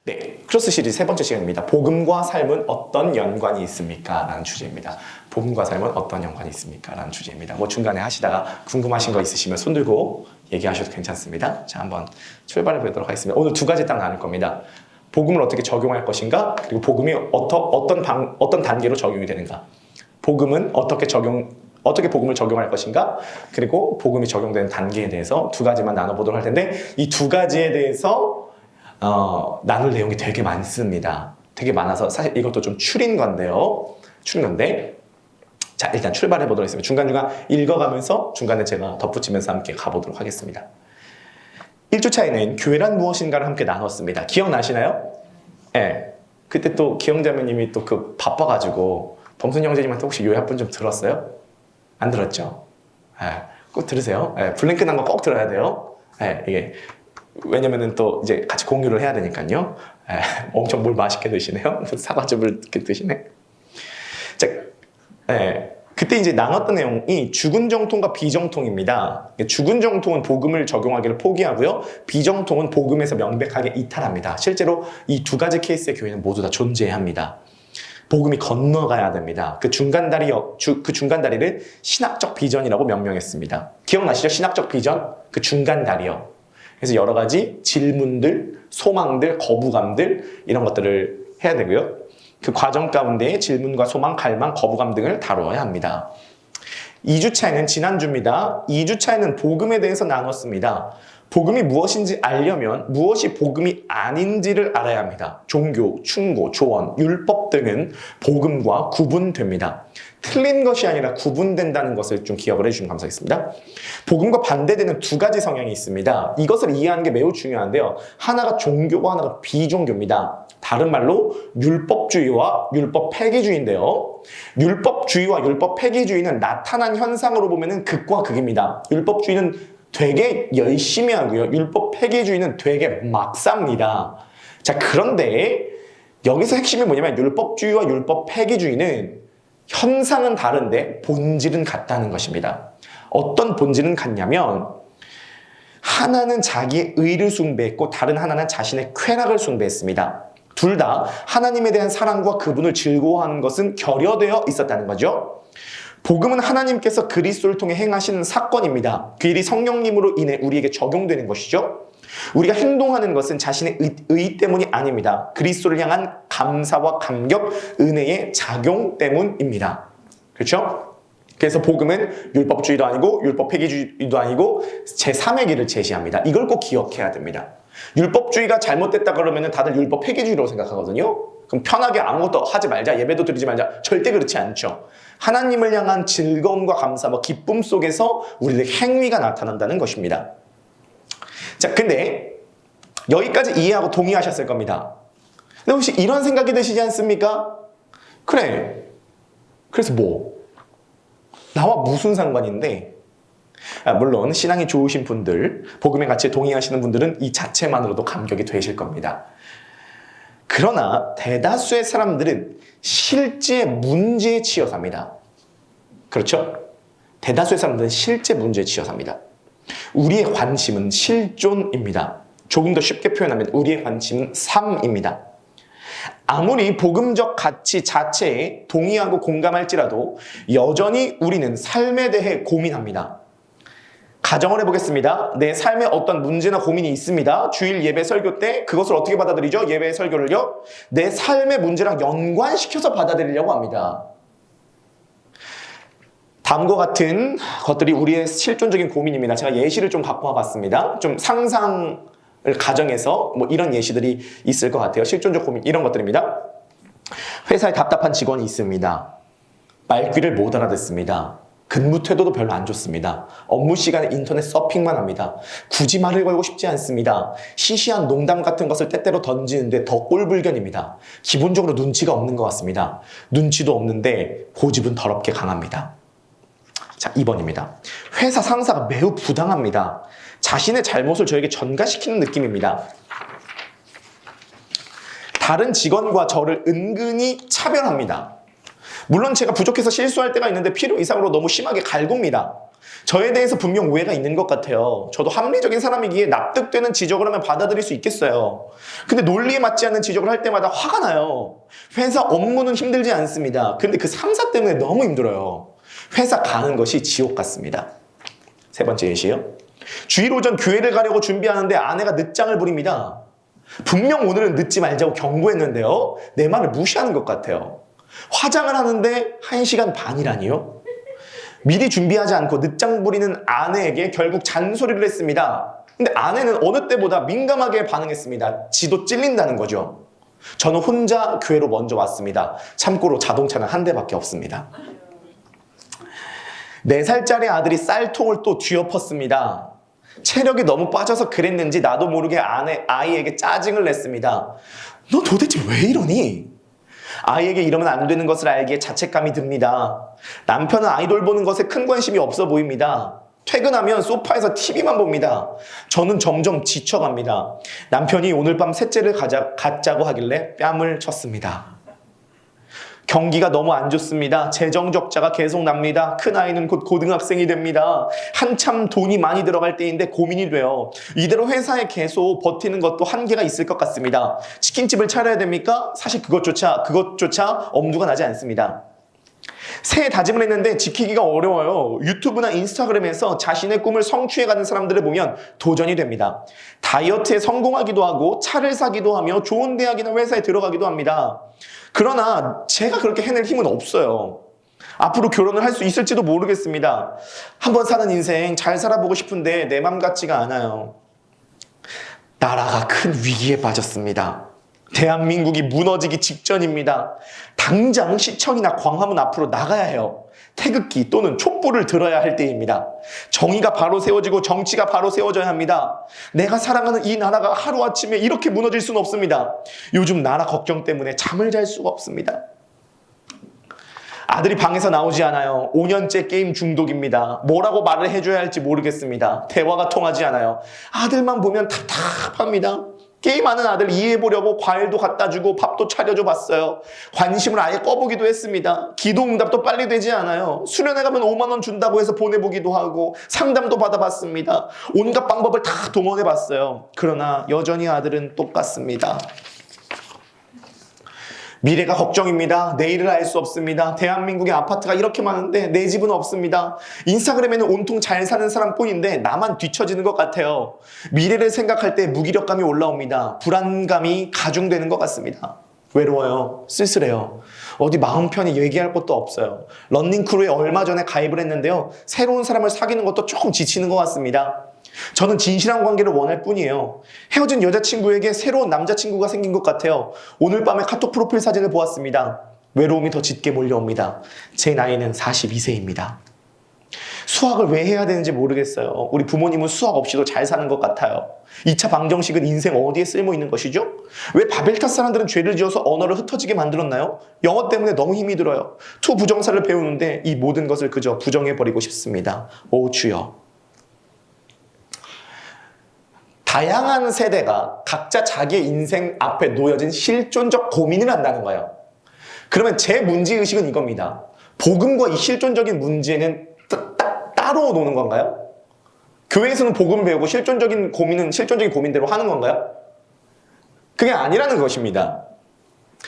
네, 크로스 시리즈 세 번째 시간입니다. 복음과 삶은 어떤 연관이 있습니까? 라는 주제입니다. 복음과 삶은 어떤 연관이 있습니까? 라는 주제입니다. 뭐 중간에 하시다가 궁금하신 거 있으시면 손 들고 얘기하셔도 괜찮습니다. 자, 한번 출발해 보도록 하겠습니다. 오늘 두 가지 딱 나눌 겁니다. 복음을 어떻게 적용할 것인가? 그리고 복음이 어떤 단계로 적용이 되는가? 복음은 어떻게 복음을 적용할 것인가? 그리고 복음이 적용되는 단계에 대해서 두 가지만 나눠보도록 할 텐데, 이 두 가지에 대해서 나눌 내용이 되게 많습니다. 되게 많아서 사실 이것도 좀 추린 건데요. 자, 일단 출발해 보도록 하겠습니다. 중간중간 읽어가면서 중간에 제가 덧붙이면서 함께 가보도록 하겠습니다. 1주차에는 교회란 무엇인가를 함께 나눴습니다. 기억나시나요? 네. 그때 또 기영자매님이 또 바빠가지고 범순 형제님한테 혹시 요약본 좀 들었어요? 안 들었죠? 꼭 들으세요. 블랭크 난 거 꼭 들어야 돼요. 이게 왜냐면은 또 이제 같이 공유를 해야 되니까요. 엄청 뭘 맛있게 드시네요. 사과즙을 이렇게 드시네. 자, 그때 이제 나눴던 내용이 죽은 정통과 비정통입니다. 죽은 정통은 복음을 적용하기를 포기하고요. 비정통은 복음에서 명백하게 이탈합니다. 실제로 이 두 가지 케이스의 교회는 모두 다 존재합니다. 복음이 건너가야 됩니다. 그 중간다리를 신학적 비전이라고 명명했습니다. 기억나시죠? 신학적 비전? 그 중간다리요. 그래서 여러 가지 질문들, 소망들, 거부감들 이런 것들을 해야 되고요. 그 과정 가운데에 질문과 소망, 갈망, 거부감 등을 다루어야 합니다. 2주차에는 지난주입니다. 2주차에는 복음에 대해서 나눴습니다. 복음이 무엇인지 알려면 무엇이 복음이 아닌지를 알아야 합니다. 종교, 충고, 조언, 율법 등은 복음과 구분됩니다. 틀린 것이 아니라 구분된다는 것을 좀 기억을 해주시면 감사하겠습니다. 복음과 반대되는 두 가지 성향이 있습니다. 이것을 이해하는 게 매우 중요한데요. 하나가 종교고 하나가 비종교입니다. 다른 말로 율법주의와 율법 폐기주의인데요. 율법주의와 율법 폐기주의는 나타난 현상으로 보면 극과 극입니다. 율법주의는 되게 열심히 하고요. 율법 폐기주의는 되게 막 삽니다. 자, 그런데 여기서 핵심이 뭐냐면 율법주의와 율법 폐기주의는 현상은 다른데 본질은 같다는 것입니다. 어떤 본질은 같냐면 하나는 자기의 의를 숭배했고 다른 하나는 자신의 쾌락을 숭배했습니다. 둘 다 하나님에 대한 사랑과 그분을 즐거워하는 것은 결여되어 있었다는 거죠. 복음은 하나님께서 그리스도를 통해 행하시는 사건입니다. 그 일이 성령님으로 인해 우리에게 적용되는 것이죠. 우리가 행동하는 것은 자신의 의 때문이 아닙니다. 그리스도를 향한 감사와 감격, 은혜의 작용 때문입니다. 그렇죠? 그래서 복음은 율법주의도 아니고 율법 폐기주의도 아니고 제3의 길을 제시합니다. 이걸 꼭 기억해야 됩니다. 율법주의가 잘못됐다 그러면 다들 율법 폐기주의로 생각하거든요. 그럼 편하게 아무것도 하지 말자, 예배도 드리지 말자. 절대 그렇지 않죠. 하나님을 향한 즐거움과 감사, 기쁨 속에서 우리의 행위가 나타난다는 것입니다. 자, 근데 여기까지 이해하고 동의하셨을 겁니다. 근데 혹시 이런 생각이 드시지 않습니까? 그래, 그래서 뭐? 나와 무슨 상관인데? 물론 신앙이 좋으신 분들, 복음의 가치에 동의하시는 분들은 이 자체만으로도 감격이 되실 겁니다. 그러나 대다수의 사람들은 실제 문제에 치여 삽니다. 그렇죠? 대다수의 사람들은 실제 문제에 치여 삽니다. 우리의 관심은 실존입니다. 조금 더 쉽게 표현하면 우리의 관심은 삶입니다. 아무리 복음적 가치 자체에 동의하고 공감할지라도 여전히 우리는 삶에 대해 고민합니다. 가정을 해보겠습니다. 내 삶에 어떤 문제나 고민이 있습니다. 주일 예배 설교 때 그것을 어떻게 받아들이죠? 예배 설교를요. 내 삶의 문제랑 연관시켜서 받아들이려고 합니다. 다음과 같은 것들이 우리의 실존적인 고민입니다. 제가 예시를 좀 갖고 와봤습니다. 좀 상상을 가정해서 이런 예시들이 있을 것 같아요. 실존적 고민 이런 것들입니다. 회사에 답답한 직원이 있습니다. 말귀를 못 알아듣습니다. 근무 태도도 별로 안 좋습니다. 업무 시간에 인터넷 서핑만 합니다. 굳이 말을 걸고 싶지 않습니다. 시시한 농담 같은 것을 때때로 던지는데 더 꼴불견입니다. 기본적으로 눈치가 없는 것 같습니다. 눈치도 없는데 고집은 더럽게 강합니다. 자, 2번입니다. 회사 상사가 매우 부당합니다. 자신의 잘못을 저에게 전가시키는 느낌입니다. 다른 직원과 저를 은근히 차별합니다. 물론 제가 부족해서 실수할 때가 있는데 필요 이상으로 너무 심하게 갈굽니다. 저에 대해서 분명 오해가 있는 것 같아요. 저도 합리적인 사람이기에 납득되는 지적을 하면 받아들일 수 있겠어요. 근데 논리에 맞지 않는 지적을 할 때마다 화가 나요. 회사 업무는 힘들지 않습니다. 근데 그 3사 때문에 너무 힘들어요. 회사 가는 것이 지옥 같습니다. 세 번째 예시요. 주일 오전 교회를 가려고 준비하는데 아내가 늦장을 부립니다. 분명 오늘은 늦지 말자고 경고했는데요. 내 말을 무시하는 것 같아요. 화장을 하는데 1시간 반이라니요? 미리 준비하지 않고 늦장 부리는 아내에게 결국 잔소리를 했습니다. 근데 아내는 어느 때보다 민감하게 반응했습니다. 지도 찔린다는 거죠. 저는 혼자 교회로 먼저 왔습니다. 참고로 자동차는 한 대밖에 없습니다. 4살짜리 아들이 쌀통을 또 뒤엎었습니다. 체력이 너무 빠져서 그랬는지 나도 모르게 아이에게 짜증을 냈습니다. 너 도대체 왜 이러니? 아이에게 이러면 안 되는 것을 알기에 자책감이 듭니다. 남편은 아이돌 보는 것에 큰 관심이 없어 보입니다. 퇴근하면 소파에서 TV만 봅니다. 저는 점점 지쳐갑니다. 남편이 오늘 밤 셋째를 갖자고 하길래 뺨을 쳤습니다. 경기가 너무 안 좋습니다. 재정 적자가 계속 납니다. 큰아이는 곧 고등학생이 됩니다. 한참 돈이 많이 들어갈 때인데 고민이 돼요. 이대로 회사에 계속 버티는 것도 한계가 있을 것 같습니다. 치킨집을 차려야 됩니까? 사실 그것조차 엄두가 나지 않습니다. 새해 다짐을 했는데 지키기가 어려워요. 유튜브나 인스타그램에서 자신의 꿈을 성취해가는 사람들을 보면 도전이 됩니다. 다이어트에 성공하기도 하고 차를 사기도 하며 좋은 대학이나 회사에 들어가기도 합니다. 그러나 제가 그렇게 해낼 힘은 없어요. 앞으로 결혼을 할 수 있을지도 모르겠습니다. 한번 사는 인생 잘 살아보고 싶은데 내 맘 같지가 않아요. 나라가 큰 위기에 빠졌습니다. 대한민국이 무너지기 직전입니다. 당장 시청이나 광화문 앞으로 나가야 해요. 태극기 또는 촛불을 들어야 할 때입니다. 정의가 바로 세워지고 정치가 바로 세워져야 합니다. 내가 사랑하는 이 나라가 하루아침에 이렇게 무너질 수는 없습니다. 요즘 나라 걱정 때문에 잠을 잘 수가 없습니다. 아들이 방에서 나오지 않아요. 5년째 게임 중독입니다. 뭐라고 말을 해줘야 할지 모르겠습니다. 대화가 통하지 않아요. 아들만 보면 답답합니다. 게임하는 아들 이해해보려고 과일도 갖다 주고 밥도 차려줘 봤어요. 관심을 아예 꺼보기도 했습니다. 기도응답도 빨리 되지 않아요. 수련회 가면 5만 원 준다고 해서 보내보기도 하고 상담도 받아봤습니다. 온갖 방법을 다 동원해봤어요. 그러나 여전히 아들은 똑같습니다. 미래가 걱정입니다. 내일을 알 수 없습니다. 대한민국의 아파트가 이렇게 많은데 내 집은 없습니다. 인스타그램에는 온통 잘 사는 사람뿐인데 나만 뒤처지는 것 같아요. 미래를 생각할 때 무기력감이 올라옵니다. 불안감이 가중되는 것 같습니다. 외로워요. 쓸쓸해요. 어디 마음 편히 얘기할 것도 없어요. 런닝크루에 얼마 전에 가입을 했는데요. 새로운 사람을 사귀는 것도 조금 지치는 것 같습니다. 저는 진실한 관계를 원할 뿐이에요. 헤어진 여자친구에게 새로운 남자친구가 생긴 것 같아요. 오늘 밤에 카톡 프로필 사진을 보았습니다. 외로움이 더 짙게 몰려옵니다. 제 나이는 42세입니다. 수학을 왜 해야 되는지 모르겠어요. 우리 부모님은 수학 없이도 잘 사는 것 같아요. 2차 방정식은 인생 어디에 쓸모 있는 것이죠? 왜 바벨탑 사람들은 죄를 지어서 언어를 흩어지게 만들었나요? 영어 때문에 너무 힘이 들어요. 투 부정사를 배우는데 이 모든 것을 그저 부정해버리고 싶습니다. 오 주여. 다양한 세대가 각자 자기의 인생 앞에 놓여진 실존적 고민을 한다는 거예요. 그러면 제 문제의식은 이겁니다. 복음과 이 실존적인 문제는 따로 노는 건가요? 교회에서는 복음 배우고 실존적인 고민은 실존적인 고민대로 하는 건가요? 그게 아니라는 것입니다.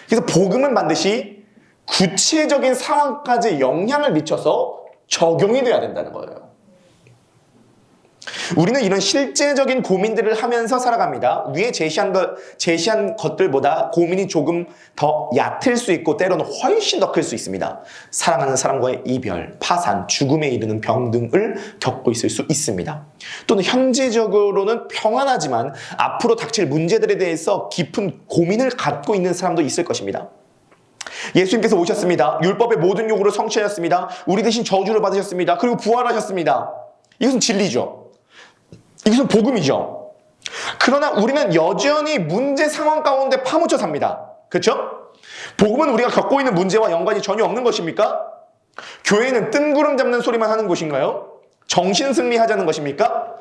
그래서 복음은 반드시 구체적인 상황까지 영향을 미쳐서 적용이 돼야 된다는 거예요. 우리는 이런 실제적인 고민들을 하면서 살아갑니다. 위에 제시한 것들보다 고민이 조금 더 얕을 수 있고 때로는 훨씬 더 클 수 있습니다. 사랑하는 사람과의 이별, 파산, 죽음에 이르는 병 등을 겪고 있을 수 있습니다. 또는 현재적으로는 평안하지만 앞으로 닥칠 문제들에 대해서 깊은 고민을 갖고 있는 사람도 있을 것입니다. 예수님께서 오셨습니다. 율법의 모든 요구를 성취하셨습니다. 우리 대신 저주를 받으셨습니다. 그리고 부활하셨습니다. 이것은 진리죠. 이것은 복음이죠. 그러나 우리는 여전히 문제 상황 가운데 파묻혀 삽니다. 그렇죠? 복음은 우리가 겪고 있는 문제와 연관이 전혀 없는 것입니까? 교회는 뜬구름 잡는 소리만 하는 곳인가요? 정신승리 하자는 것입니까?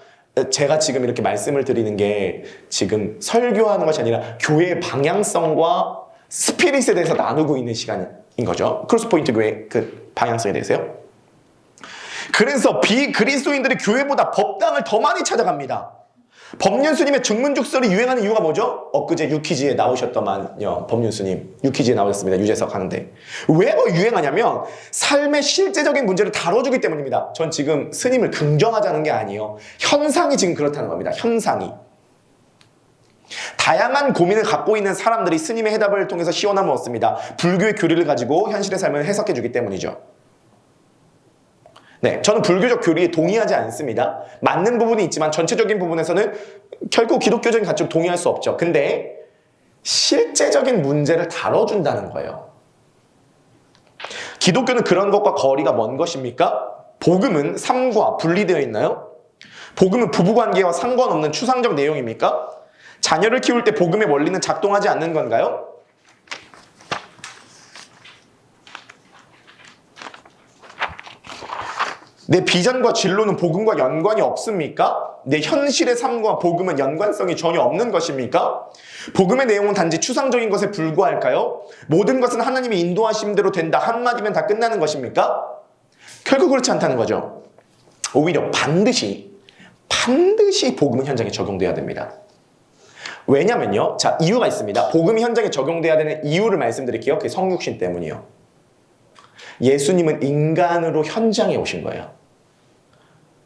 제가 지금 이렇게 말씀을 드리는 게 지금 설교하는 것이 아니라 교회의 방향성과 스피릿에 대해서 나누고 있는 시간인 거죠. 크로스포인트 교회 그 방향성에 대해서요. 그래서 비그리스도인들이 교회보다 법당을 더 많이 찾아갑니다. 법륜스님의 증문죽설이 유행하는 이유가 뭐죠? 엊그제 유퀴즈에 나오셨더만요. 법륜스님 유퀴즈에 나오셨습니다. 유재석 하는데 왜 유행하냐면 삶의 실제적인 문제를 다뤄주기 때문입니다. 전 지금 스님을 긍정하자는 게 아니에요. 현상이 지금 그렇다는 겁니다. 현상이. 다양한 고민을 갖고 있는 사람들이 스님의 해답을 통해서 시원함을 얻습니다. 불교의 교리를 가지고 현실의 삶을 해석해주기 때문이죠. 네, 저는 불교적 교리에 동의하지 않습니다. 맞는 부분이 있지만 전체적인 부분에서는 결국 기독교적인 가치로 동의할 수 없죠. 근데 실제적인 문제를 다뤄준다는 거예요. 기독교는 그런 것과 거리가 먼 것입니까? 복음은 삶과 분리되어 있나요? 복음은 부부관계와 상관없는 추상적 내용입니까? 자녀를 키울 때 복음의 원리는 작동하지 않는 건가요? 내 비전과 진로는 복음과 연관이 없습니까? 내 현실의 삶과 복음은 연관성이 전혀 없는 것입니까? 복음의 내용은 단지 추상적인 것에 불과할까요? 모든 것은 하나님의 인도하심대로 된다 한마디면 다 끝나는 것입니까? 결국 그렇지 않다는 거죠. 오히려 반드시 복음은 현장에 적용돼야 됩니다. 왜냐면요. 자, 이유가 있습니다. 복음이 현장에 적용돼야 되는 이유를 말씀드릴게요. 그게 성육신 때문이요. 예수님은 인간으로 현장에 오신 거예요.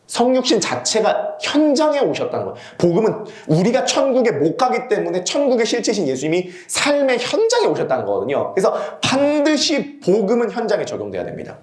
성육신 자체가 현장에 오셨다는 거예요. 복음은 우리가 천국에 못 가기 때문에 천국의 실체신 예수님이 삶의 현장에 오셨다는 거거든요. 그래서 반드시 복음은 현장에 적용돼야 됩니다.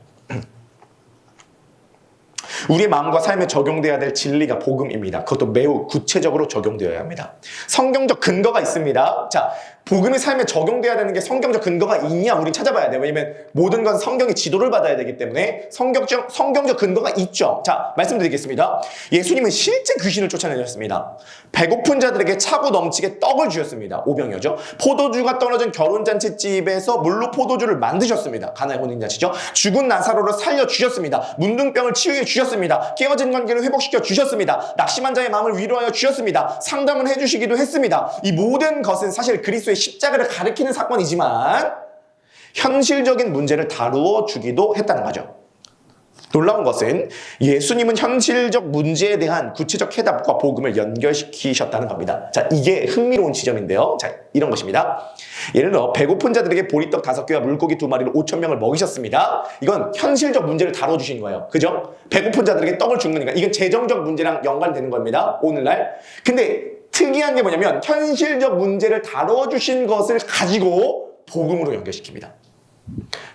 우리의 마음과 삶에 적용돼야 될 진리가 복음입니다. 그것도 매우 구체적으로 적용되어야 합니다. 성경적 근거가 있습니다. 자, 복음이 삶에 적용돼야 되는 게 성경적 근거가 있냐 우린 찾아봐야 돼요. 왜냐면 모든 건 성경의 지도를 받아야 되기 때문에 성경적 근거가 있죠. 자, 말씀드리겠습니다. 예수님은 실제 귀신을 쫓아내셨습니다. 배고픈 자들에게 차고 넘치게 떡을 주셨습니다. 오병이어죠. 포도주가 떨어진 결혼잔치집에서 물로 포도주를 만드셨습니다. 가나의 혼인잔치죠. 죽은 나사로를 살려주셨습니다. 문둥병을 치유해 주셨습니다. 깨어진 관계를 회복시켜 주셨습니다. 낙심한 자의 마음을 위로하여 주셨습니다. 상담을 해주시기도 했습니다. 이 모든 것은 사실 그리스도의 십자가를 가리키는 사건이지만 현실적인 문제를 다루어 주기도 했다는 거죠. 놀라운 것은 예수님은 현실적 문제에 대한 구체적 해답과 복음을 연결시키셨다는 겁니다. 자, 이게 흥미로운 지점인데요. 자, 이런 것입니다. 예를 들어 배고픈 자들에게 보리떡 5개와 물고기 2마리로 5,000명을 먹이셨습니다. 이건 현실적 문제를 다뤄주신 거예요. 그죠? 배고픈 자들에게 떡을 준 거니까 이건 재정적 문제랑 연관되는 겁니다. 오늘날. 근데 특이한 게 뭐냐면 현실적 문제를 다뤄주신 것을 가지고 복음으로 연결시킵니다.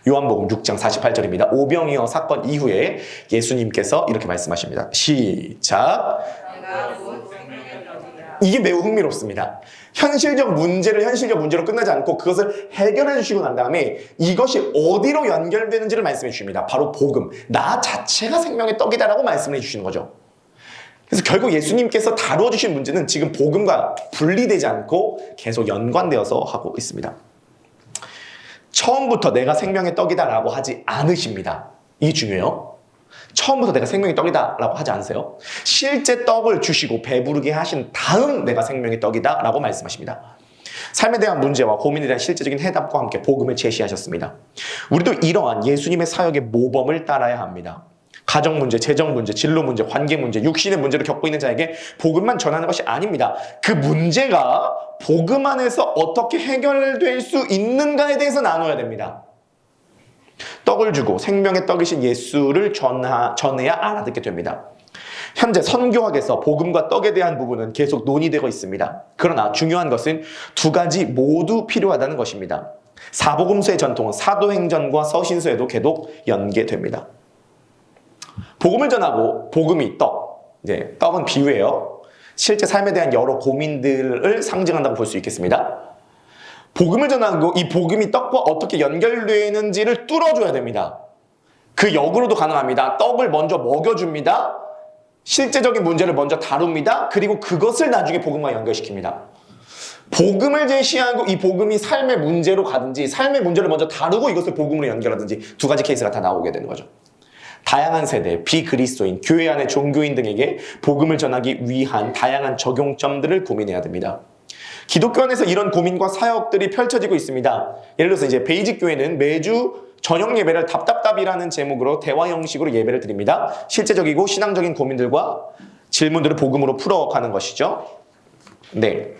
요한복음 6장 48절입니다. 오병이어 사건 이후에 예수님께서 이렇게 말씀하십니다. 시작. 이게 매우 흥미롭습니다. 현실적 문제로 끝나지 않고 그것을 해결해 주시고 난 다음에 이것이 어디로 연결되는지를 말씀해 주십니다. 바로 복음. 나 자체가 생명의 떡이다라고 말씀해 주시는 거죠. 그래서 결국 예수님께서 다루어 주신 문제는 지금 복음과 분리되지 않고 계속 연관되어서 하고 있습니다. 처음부터 내가 생명의 떡이다라고 하지 않으십니다. 이게 중요해요. 처음부터 내가 생명의 떡이다라고 하지 않으세요. 실제 떡을 주시고 배부르게 하신 다음 내가 생명의 떡이다라고 말씀하십니다. 삶에 대한 문제와 고민에 대한 실제적인 해답과 함께 복음을 제시하셨습니다. 우리도 이러한 예수님의 사역의 모범을 따라야 합니다. 가정 문제, 재정 문제, 진로 문제, 관계 문제, 육신의 문제를 겪고 있는 자에게 복음만 전하는 것이 아닙니다. 그 문제가 복음 안에서 어떻게 해결될 수 있는가에 대해서 나눠야 됩니다. 떡을 주고 생명의 떡이신 예수를 전해야 알아듣게 됩니다. 현재 선교학에서 복음과 떡에 대한 부분은 계속 논의되고 있습니다. 그러나 중요한 것은 두 가지 모두 필요하다는 것입니다. 사복음서의 전통은 사도행전과 서신서에도 계속 연계됩니다. 복음을 전하고 복음이 떡. 이제 떡은 비유예요. 실제 삶에 대한 여러 고민들을 상징한다고 볼 수 있겠습니다. 복음을 전하고 이 복음이 떡과 어떻게 연결되는지를 뚫어줘야 됩니다. 그 역으로도 가능합니다. 떡을 먼저 먹여줍니다. 실제적인 문제를 먼저 다룹니다. 그리고 그것을 나중에 복음과 연결시킵니다. 복음을 제시하고 이 복음이 삶의 문제로 가든지 삶의 문제를 먼저 다루고 이것을 복음으로 연결하든지 두 가지 케이스가 다 나오게 되는 거죠. 다양한 세대, 비그리스도인, 교회 안의 종교인 등에게 복음을 전하기 위한 다양한 적용점들을 고민해야 됩니다. 기독교 안에서 이런 고민과 사역들이 펼쳐지고 있습니다. 예를 들어서 이제 베이직 교회는 매주 저녁 예배를 답답답이라는 제목으로 대화 형식으로 예배를 드립니다. 실제적이고 신앙적인 고민들과 질문들을 복음으로 풀어가는 것이죠. 네.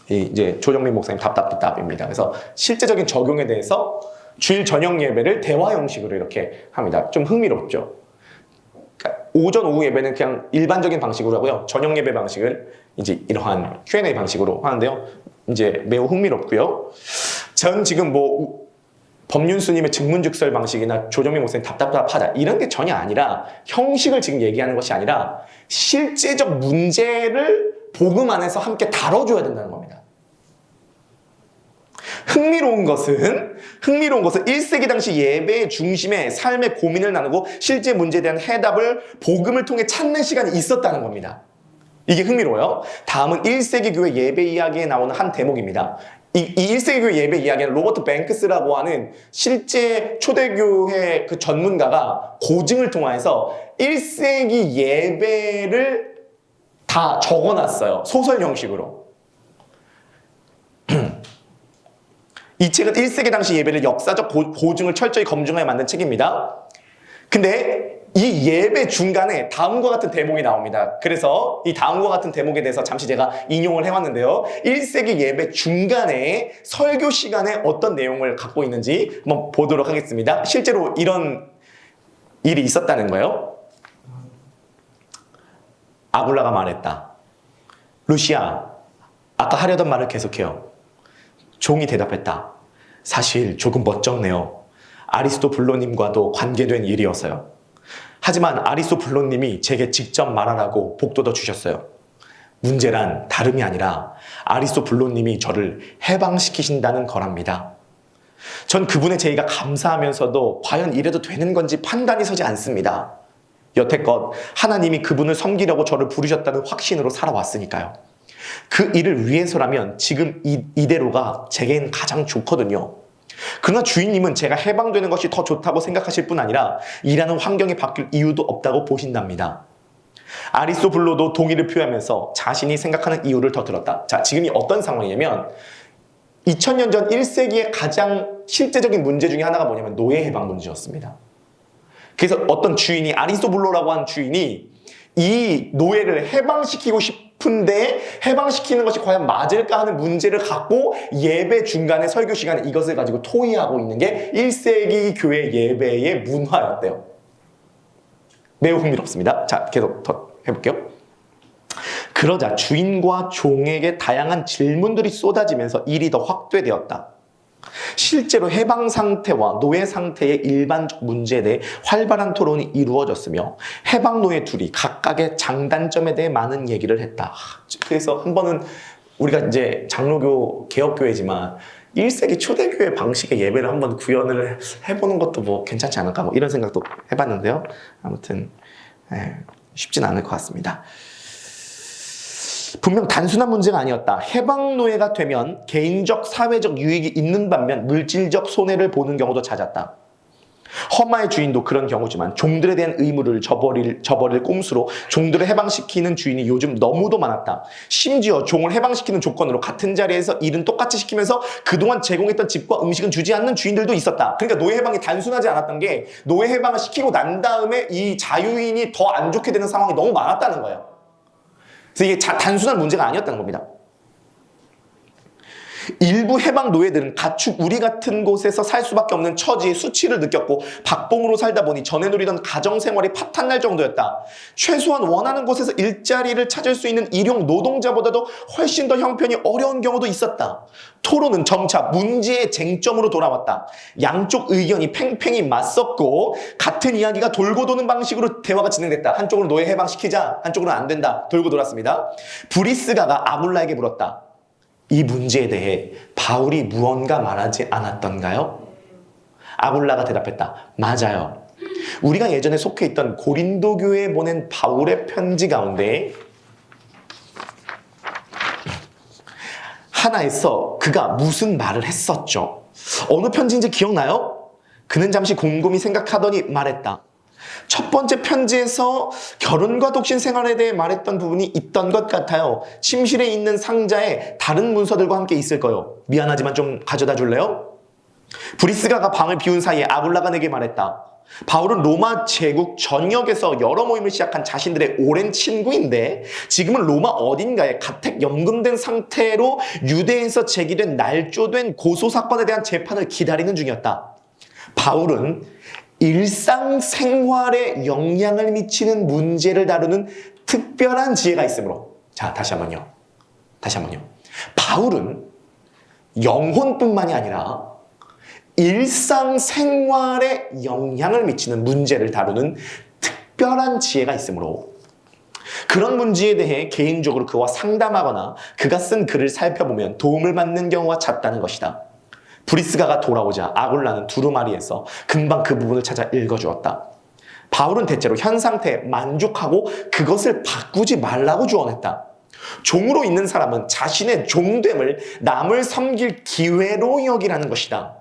이제 조정민 목사님 답답답입니다. 그래서 실제적인 적용에 대해서 주일 저녁 예배를 대화 형식으로 이렇게 합니다. 좀 흥미롭죠. 그러니까 오전 오후 예배는 그냥 일반적인 방식으로 하고요. 저녁 예배 방식을 이제 이러한 Q&A 방식으로 하는데요. 이제 매우 흥미롭고요. 전 지금 뭐 법륜스님의 증문즉설 방식이나 조정민 목사님 답답하다 이런 게 전혀 아니라 형식을 지금 얘기하는 것이 아니라 실제적 문제를 복음 안에서 함께 다뤄줘야 된다는 겁니다. 흥미로운 것은 1세기 당시 예배의 중심에 삶의 고민을 나누고 실제 문제에 대한 해답을 복음을 통해 찾는 시간이 있었다는 겁니다. 이게 흥미로워요. 다음은 1세기 교회 예배 이야기에 나오는 한 대목입니다. 이 1세기 교회 예배 이야기는 로버트 뱅크스라고 하는 실제 초대교회 그 전문가가 고증을 통해서 1세기 예배를 다 적어놨어요. 소설 형식으로. 이 책은 1세기 당시 예배를 역사적 고증을 철저히 검증하여 만든 책입니다. 근데 이 예배 중간에 다음과 같은 대목이 나옵니다. 그래서 이 다음과 같은 대목에 대해서 잠시 제가 인용을 해왔는데요. 1세기 예배 중간에 설교 시간에 어떤 내용을 갖고 있는지 한번 보도록 하겠습니다. 실제로 이런 일이 있었다는 거예요. 아굴라가 말했다. 루시아, 아까 하려던 말을 계속해요. 종이 대답했다. 사실 조금 멋쩍네요. 아리스토블로님과도 관계된 일이었어요. 하지만 아리스토블로님이 제게 직접 말하라고 복도도 주셨어요. 문제란 다름이 아니라 아리스토블로님이 저를 해방시키신다는 거랍니다. 전 그분의 제의가 감사하면서도 과연 이래도 되는 건지 판단이 서지 않습니다. 여태껏 하나님이 그분을 섬기려고 저를 부르셨다는 확신으로 살아왔으니까요. 그 일을 위해서라면 지금 이대로가 제겐 가장 좋거든요. 그러나 주인님은 제가 해방되는 것이 더 좋다고 생각하실 뿐 아니라 일하는 환경이 바뀔 이유도 없다고 보신답니다. 아리스토블로도 동의를 표하면서 자신이 생각하는 이유를 더 들었다. 자, 지금이 어떤 상황이냐면 2000년 전 1세기의 가장 실제적인 문제 중에 하나가 뭐냐면 노예 해방 문제였습니다. 그래서 어떤 주인이, 아리스토블로라고 하는 주인이 이 노예를 해방시키고 싶은데 해방시키는 것이 과연 맞을까 하는 문제를 갖고 예배 중간에 설교 시간에 이것을 가지고 토의하고 있는 게 1세기 교회 예배의 문화였대요. 매우 흥미롭습니다. 자, 계속 더 해볼게요. 그러자 주인과 종에게 다양한 질문들이 쏟아지면서 일이 더 확대되었다. 실제로 해방 상태와 노예 상태의 일반적 문제에 대해 활발한 토론이 이루어졌으며 해방 노예 둘이 각각의 장단점에 대해 많은 얘기를 했다. 그래서 한 번은 우리가 이제 장로교 개혁교회지만 1세기 초대교회 방식의 예배를 한번 구현을 해보는 것도 뭐 괜찮지 않을까 뭐 이런 생각도 해봤는데요. 아무튼 쉽진 않을 것 같습니다. 분명 단순한 문제가 아니었다. 해방 노예가 되면 개인적 사회적 유익이 있는 반면 물질적 손해를 보는 경우도 잦았다. 허마의 주인도 그런 경우지만 종들에 대한 의무를 저버릴 꼼수로 종들을 해방시키는 주인이 요즘 너무도 많았다. 심지어 종을 해방시키는 조건으로 같은 자리에서 일은 똑같이 시키면서 그동안 제공했던 집과 음식은 주지 않는 주인들도 있었다. 그러니까 노예 해방이 단순하지 않았던 게 노예 해방을 시키고 난 다음에 이 자유인이 더 안 좋게 되는 상황이 너무 많았다는 거예요. 그래서 이게 단순한 문제가 아니었다는 겁니다. 일부 해방 노예들은 가축 우리 같은 곳에서 살 수밖에 없는 처지의 수치를 느꼈고 박봉으로 살다 보니 전에 누리던 가정생활이 파탄날 정도였다. 최소한 원하는 곳에서 일자리를 찾을 수 있는 일용 노동자보다도 훨씬 더 형편이 어려운 경우도 있었다. 토론은 점차 문제의 쟁점으로 돌아왔다. 양쪽 의견이 팽팽히 맞섰고 같은 이야기가 돌고 도는 방식으로 대화가 진행됐다. 한쪽으로 노예 해방시키자, 한쪽으로는 안 된다. 돌고 돌았습니다. 브리스가가 아굴라에게 물었다. 이 문제에 대해 바울이 무언가 말하지 않았던가요? 아굴라가 대답했다. 맞아요. 우리가 예전에 속해 있던 고린도 교회에 보낸 바울의 편지 가운데 하나에서 그가 무슨 말을 했었죠. 어느 편지인지 기억나요? 그는 잠시 곰곰이 생각하더니 말했다. 첫 번째 편지에서 결혼과 독신 생활에 대해 말했던 부분이 있던 것 같아요. 침실에 있는 상자에 다른 문서들과 함께 있을 거요. 미안하지만 좀 가져다 줄래요? 브리스가가 방을 비운 사이에 아굴라가 내게 말했다. 바울은 로마 제국 전역에서 여러 모임을 시작한 자신들의 오랜 친구인데 지금은 로마 어딘가에 가택 연금된 상태로 유대에서 제기된 날조된 고소사건에 대한 재판을 기다리는 중이었다. 바울은 일상생활에 영향을 미치는 문제를 다루는 특별한 지혜가 있으므로, 자, 다시 한번요. 바울은 영혼뿐만이 아니라 일상생활에 영향을 미치는 문제를 다루는 특별한 지혜가 있으므로 그런 문제에 대해 개인적으로 그와 상담하거나 그가 쓴 글을 살펴보면 도움을 받는 경우가 잦다는 것이다. 브리스가가 돌아오자 아굴라는 두루마리에서 금방 그 부분을 찾아 읽어주었다. 바울은 대체로 현 상태에 만족하고 그것을 바꾸지 말라고 조언했다. 종으로 있는 사람은 자신의 종됨을 남을 섬길 기회로 여기라는 것이다.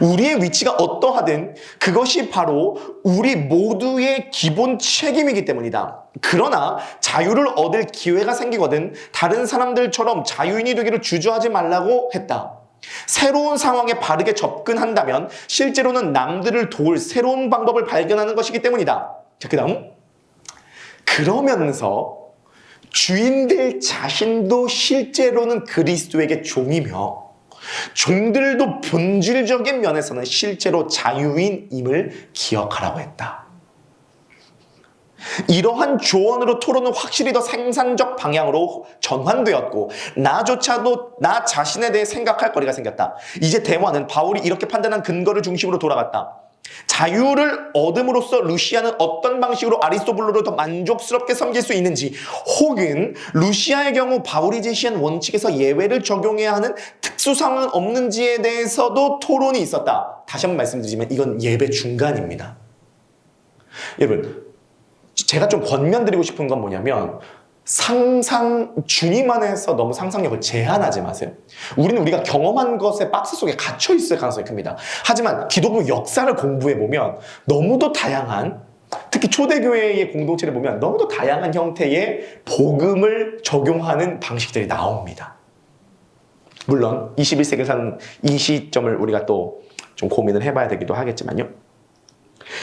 우리의 위치가 어떠하든 그것이 바로 우리 모두의 기본 책임이기 때문이다. 그러나 자유를 얻을 기회가 생기거든 다른 사람들처럼 자유인이 되기를 주저하지 말라고 했다. 새로운 상황에 바르게 접근한다면 실제로는 남들을 도울 새로운 방법을 발견하는 것이기 때문이다. 자, 그 다음. 그러면서 주인들 자신도 실제로는 그리스도에게 종이며 종들도 본질적인 면에서는 실제로 자유인임을 기억하라고 했다. 이러한 조언으로 토론은 확실히 더 생산적 방향으로 전환되었고 나조차도 나 자신에 대해 생각할 거리가 생겼다. 이제 대화는 바울이 이렇게 판단한 근거를 중심으로 돌아갔다. 자유를 얻음으로써 루시아는 어떤 방식으로 아리스토블로를 더 만족스럽게 섬길 수 있는지, 혹은 루시아의 경우 바울이 제시한 원칙에서 예외를 적용해야 하는 특수 상황은 없는지에 대해서도 토론이 있었다. 다시 한번 말씀드리지만 이건 예배 중간입니다. 여러분, 제가 좀 권면드리고 싶은 건 뭐냐면 주님 안에서 너무 상상력을 제한하지 마세요. 우리는 우리가 경험한 것의 박스 속에 갇혀 있을 가능성이 큽니다. 하지만 기독교 역사를 공부해보면 너무도 다양한, 특히 초대교회의 공동체를 보면 너무도 다양한 형태의 복음을 적용하는 방식들이 나옵니다. 물론 21세기에 사는 이 시점을 우리가 또 좀 고민을 해봐야 되기도 하겠지만요.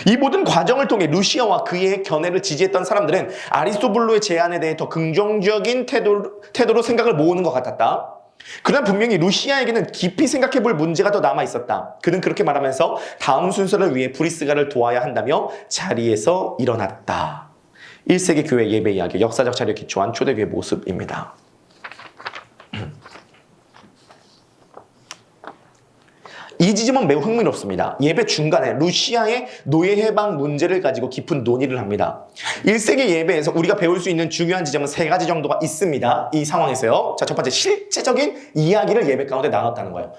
이 모든 과정을 통해 루시아와 그의 견해를 지지했던 사람들은 아리스토블로의 제안에 대해 더 긍정적인 태도로 생각을 모으는 것 같았다. 그러나 분명히 루시아에게는 깊이 생각해볼 문제가 더 남아있었다. 그는 그렇게 말하면서 다음 순서를 위해 브리스가를 도와야 한다며 자리에서 일어났다. 1세기 교회 예배 이야기, 역사적 자료에 기초한 초대교회 모습입니다. 이 지점은 매우 흥미롭습니다. 예배 중간에 루시아의 노예 해방 문제를 가지고 깊은 논의를 합니다. 1세기 예배에서 우리가 배울 수 있는 중요한 지점은 3가지 정도가 있습니다. 이 상황에서요. 자, 첫 번째, 실제적인 이야기를 예배 가운데 나눴다는 거예요.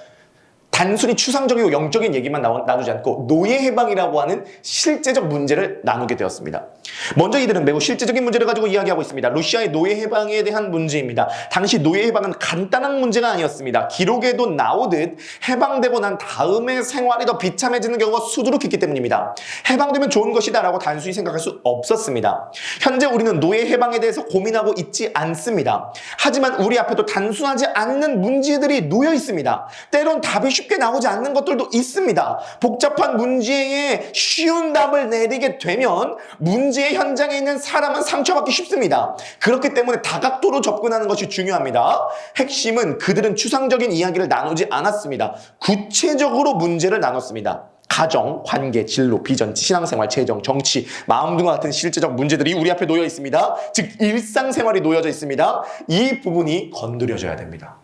단순히 추상적이고 영적인 얘기만 나누지 않고 노예 해방이라고 하는 실제적 문제를 나누게 되었습니다. 먼저 이들은 매우 실제적인 문제를 가지고 이야기하고 있습니다. 루시아의 노예 해방에 대한 문제입니다. 당시 노예 해방은 간단한 문제가 아니었습니다. 기록에도 나오듯 해방되고 난 다음에 생활이 더 비참해지는 경우가 수두룩했기 때문입니다. 해방되면 좋은 것이다 라고 단순히 생각할 수 없었습니다. 현재 우리는 노예 해방에 대해서 고민하고 있지 않습니다. 하지만 우리 앞에도 단순하지 않는 문제들이 놓여 있습니다. 때론 답이 쉽게 나오지 않는 것들도 있습니다. 복잡한 문제에 쉬운 답을 내리게 되면 문제의 현장에 있는 사람은 상처받기 쉽습니다. 그렇기 때문에 다각도로 접근하는 것이 중요합니다. 핵심은 그들은 추상적인 이야기를 나누지 않았습니다. 구체적으로 문제를 나눴습니다. 가정, 관계, 진로, 비전, 신앙생활, 재정, 정치, 마음 등과 같은 실제적 문제들이 우리 앞에 놓여 있습니다. 즉 일상생활이 놓여져 있습니다. 이 부분이 건드려져야 됩니다.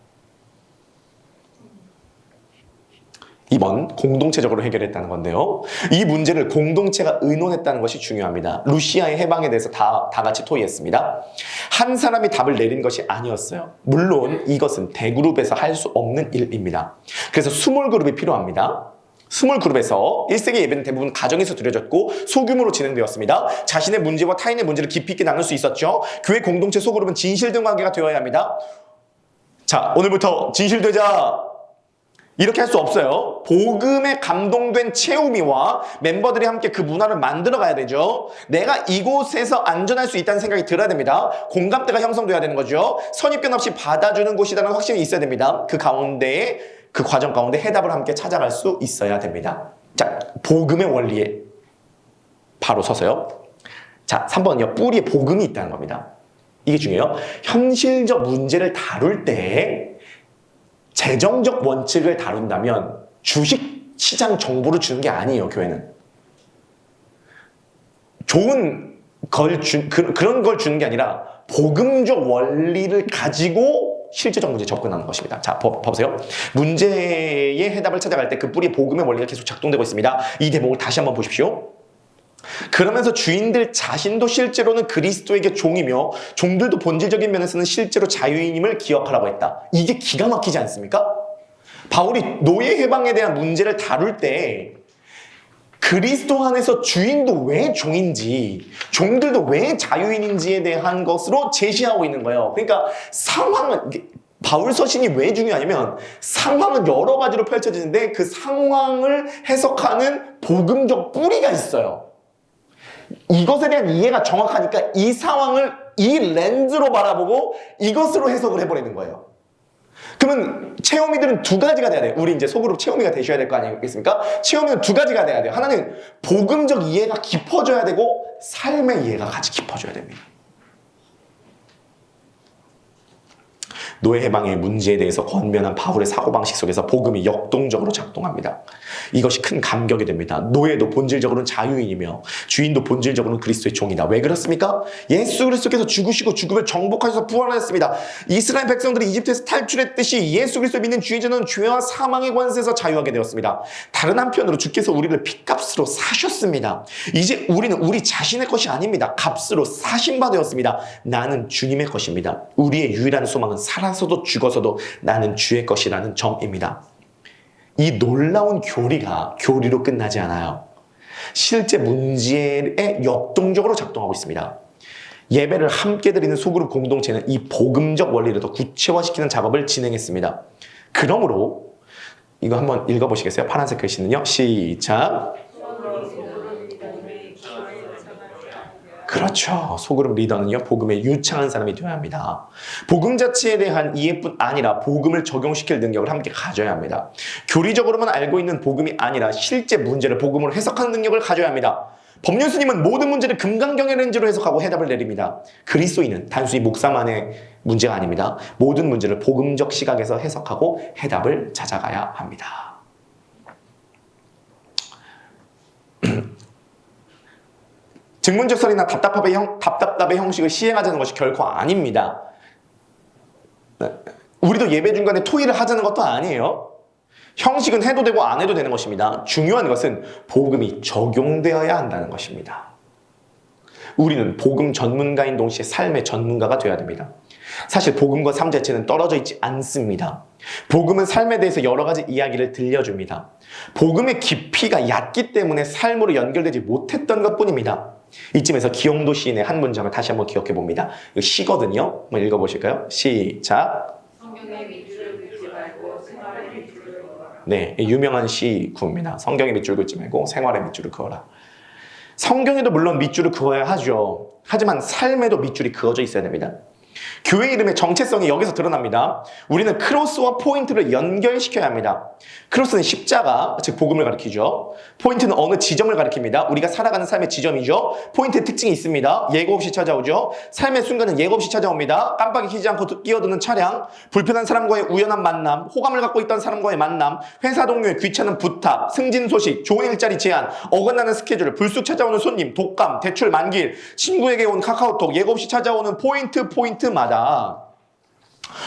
이번 공동체적으로 해결했다는 건데요. 이 문제를 공동체가 의논했다는 것이 중요합니다. 루시아의 해방에 대해서 다 같이 토의했습니다. 한 사람이 답을 내린 것이 아니었어요. 물론 이것은 대그룹에서 할 수 없는 일입니다. 그래서 스몰 그룹이 필요합니다. 스몰 그룹에서 1세기 예배는 대부분 가정에서 드려졌고 소규모로 진행되었습니다. 자신의 문제와 타인의 문제를 깊이 있게 나눌 수 있었죠. 교회 공동체 소그룹은 진실된 관계가 되어야 합니다. 자, 오늘부터 진실되자. 이렇게 할 수 없어요. 복음에 감동된 체우미와 멤버들이 함께 그 문화를 만들어 가야 되죠. 내가 이곳에서 안전할 수 있다는 생각이 들어야 됩니다. 공감대가 형성돼야 되는 거죠. 선입견 없이 받아주는 곳이라는 확신이 있어야 됩니다. 그 가운데에 그 과정 가운데 해답을 함께 찾아갈 수 있어야 됩니다. 자, 복음의 원리에 바로 서서요. 자, 3번은요. 뿌리에 복음이 있다는 겁니다. 이게 중요해요. 현실적 문제를 다룰 때 재정적 원칙을 다룬다면 주식 시장 정보를 주는 게 아니에요, 교회는. 좋은 그런 걸 주는 게 아니라 복음적 원리를 가지고 실제적 문제에 접근하는 것입니다. 자, 보세요. 문제의 해답을 찾아갈 때 그 뿌리에 복음의 원리가 계속 작동되고 있습니다. 이 대목을 다시 한번 보십시오. 그러면서 주인들 자신도 실제로는 그리스도에게 종이며 종들도 본질적인 면에서는 실제로 자유인임을 기억하라고 했다. 이게 기가 막히지 않습니까? 바울이 노예 해방에 대한 문제를 다룰 때 그리스도 안에서 주인도 왜 종인지, 종들도 왜 자유인인지에 대한 것으로 제시하고 있는 거예요. 그러니까 상황은, 바울 서신이 왜 중요하냐면 상황은 여러 가지로 펼쳐지는데 그 상황을 해석하는 복음적 뿌리가 있어요. 이것에 대한 이해가 정확하니까 이 상황을 이 렌즈로 바라보고 이것으로 해석을 해버리는 거예요. 그러면 체험이들은 두 가지가 돼야 돼요. 우리 이제 소그룹 체험이가 되셔야 될 거 아니겠습니까? 체험이는 두 가지가 돼야 돼요. 하나는 복음적 이해가 깊어져야 되고 삶의 이해가 같이 깊어져야 됩니다. 노예 해방의 문제에 대해서 권면한 바울의 사고방식 속에서 복음이 역동적으로 작동합니다. 이것이 큰 감격이 됩니다. 노예도 본질적으로는 자유인이며 주인도 본질적으로는 그리스도의 종이다. 왜 그렇습니까? 예수 그리스도께서 죽으시고 죽음을 정복하셔서 부활하셨습니다. 이스라엘 백성들이 이집트에서 탈출했듯이 예수 그리스도 믿는 주의자는 죄와 사망의 권세에서 자유하게 되었습니다. 다른 한편으로 주께서 우리를 핏값으로 사셨습니다. 이제 우리는 우리 자신의 것이 아닙니다. 값으로 사신 바 되었습니다. 나는 주님의 것입니다. 우리의 유일한 소망은 살아서도 죽어서도 나는 주의 것이라는 점입니다. 이 놀라운 교리로 끝나지 않아요. 실제 문제에 역동적으로 작동하고 있습니다. 예배를 함께 드리는 소그룹 공동체는 이 복음적 원리를 더 구체화시키는 작업을 진행했습니다. 그러므로 이거 한번 읽어보시겠어요? 파란색 글씨는요. 시작. 그렇죠. 소그룹 리더는요, 복음에 유창한 사람이 되어야 합니다. 복음 자체에 대한 이해뿐 아니라 복음을 적용시킬 능력을 함께 가져야 합니다. 교리적으로만 알고 있는 복음이 아니라 실제 문제를 복음으로 해석하는 능력을 가져야 합니다. 법륜스님은 모든 문제를 금강경의 렌즈로 해석하고 해답을 내립니다. 그리스도인은 단순히 목사만의 문제가 아닙니다. 모든 문제를 복음적 시각에서 해석하고 해답을 찾아가야 합니다. 증문적설이나 답답답의 형식을 시행하자는 것이 결코 아닙니다. 우리도 예배 중간에 토의를 하자는 것도 아니에요. 형식은 해도 되고 안 해도 되는 것입니다. 중요한 것은 복음이 적용되어야 한다는 것입니다. 우리는 복음 전문가인 동시에 삶의 전문가가 되어야 됩니다. 사실 복음과 삶 자체는 떨어져 있지 않습니다. 복음은 삶에 대해서 여러 가지 이야기를 들려줍니다. 복음의 깊이가 얕기 때문에 삶으로 연결되지 못했던 것뿐입니다. 이쯤에서 기영도 시인의 한 문장을 다시 한번 기억해 봅니다. 이거 시거든요. 한번 읽어보실까요? 시작. 성경의 밑줄을 긋지 말고 생활의 밑줄을 그어라. 네, 유명한 시구입니다. 성경의 밑줄을 긋지 말고 생활의 밑줄을 그어라. 성경에도 물론 밑줄을 그어야 하죠. 하지만 삶에도 밑줄이 그어져 있어야 됩니다. 교회 이름의 정체성이 여기서 드러납니다. 우리는 크로스와 포인트를 연결시켜야 합니다. 크로스는 십자가, 즉 복음을 가리키죠. 포인트는 어느 지점을 가리킵니다. 우리가 살아가는 삶의 지점이죠. 포인트의 특징이 있습니다. 예고 없이 찾아오죠. 삶의 순간은 예고 없이 찾아옵니다. 깜빡이 켜지 않고 끼어드는 차량, 불편한 사람과의 우연한 만남, 호감을 갖고 있던 사람과의 만남, 회사 동료의 귀찮은 부탁, 승진 소식, 좋은 일자리 제안, 어긋나는 스케줄, 불쑥 찾아오는 손님, 독감, 대출 만기일, 친구에게 온 카카오톡, 예고 없이 찾아오는 포인트마다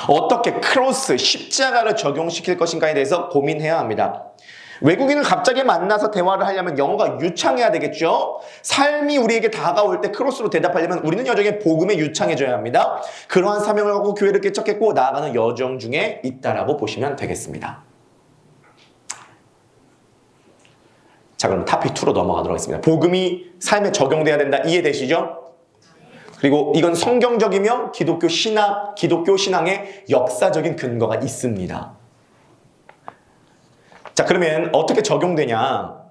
어떻게 크로스, 십자가를 적용시킬 것인가에 대해서 고민해야 합니다. 외국인을 갑자기 만나서 대화를 하려면 영어가 유창해야 되겠죠? 삶이 우리에게 다가올 때 크로스로 대답하려면 우리는 여전히 복음에 유창해져야 합니다. 그러한 사명을 갖고 교회를 개척했고 나아가는 여정 중에 있다라고 보시면 되겠습니다. 자, 그럼 토픽 2로 넘어가도록 하겠습니다. 복음이 삶에 적용돼야 된다. 이해되시죠? 그리고 이건 성경적이며 기독교 신앙의 역사적인 근거가 있습니다. 자, 그러면 어떻게 적용되냐?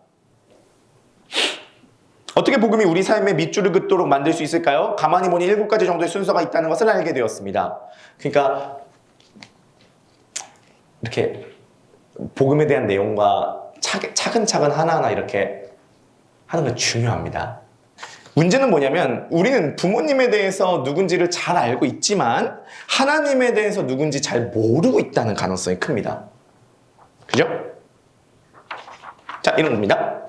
어떻게 복음이 우리 삶의 밑줄을 긋도록 만들 수 있을까요? 가만히 보니 7가지 정도의 순서가 있다는 것을 알게 되었습니다. 그러니까 이렇게 복음에 대한 내용과 차근차근 하나하나 이렇게 하는 건 중요합니다. 문제는 뭐냐면 우리는 부모님에 대해서 누군지를 잘 알고 있지만 하나님에 대해서 누군지 잘 모르고 있다는 가능성이 큽니다. 그죠? 자, 이런 겁니다.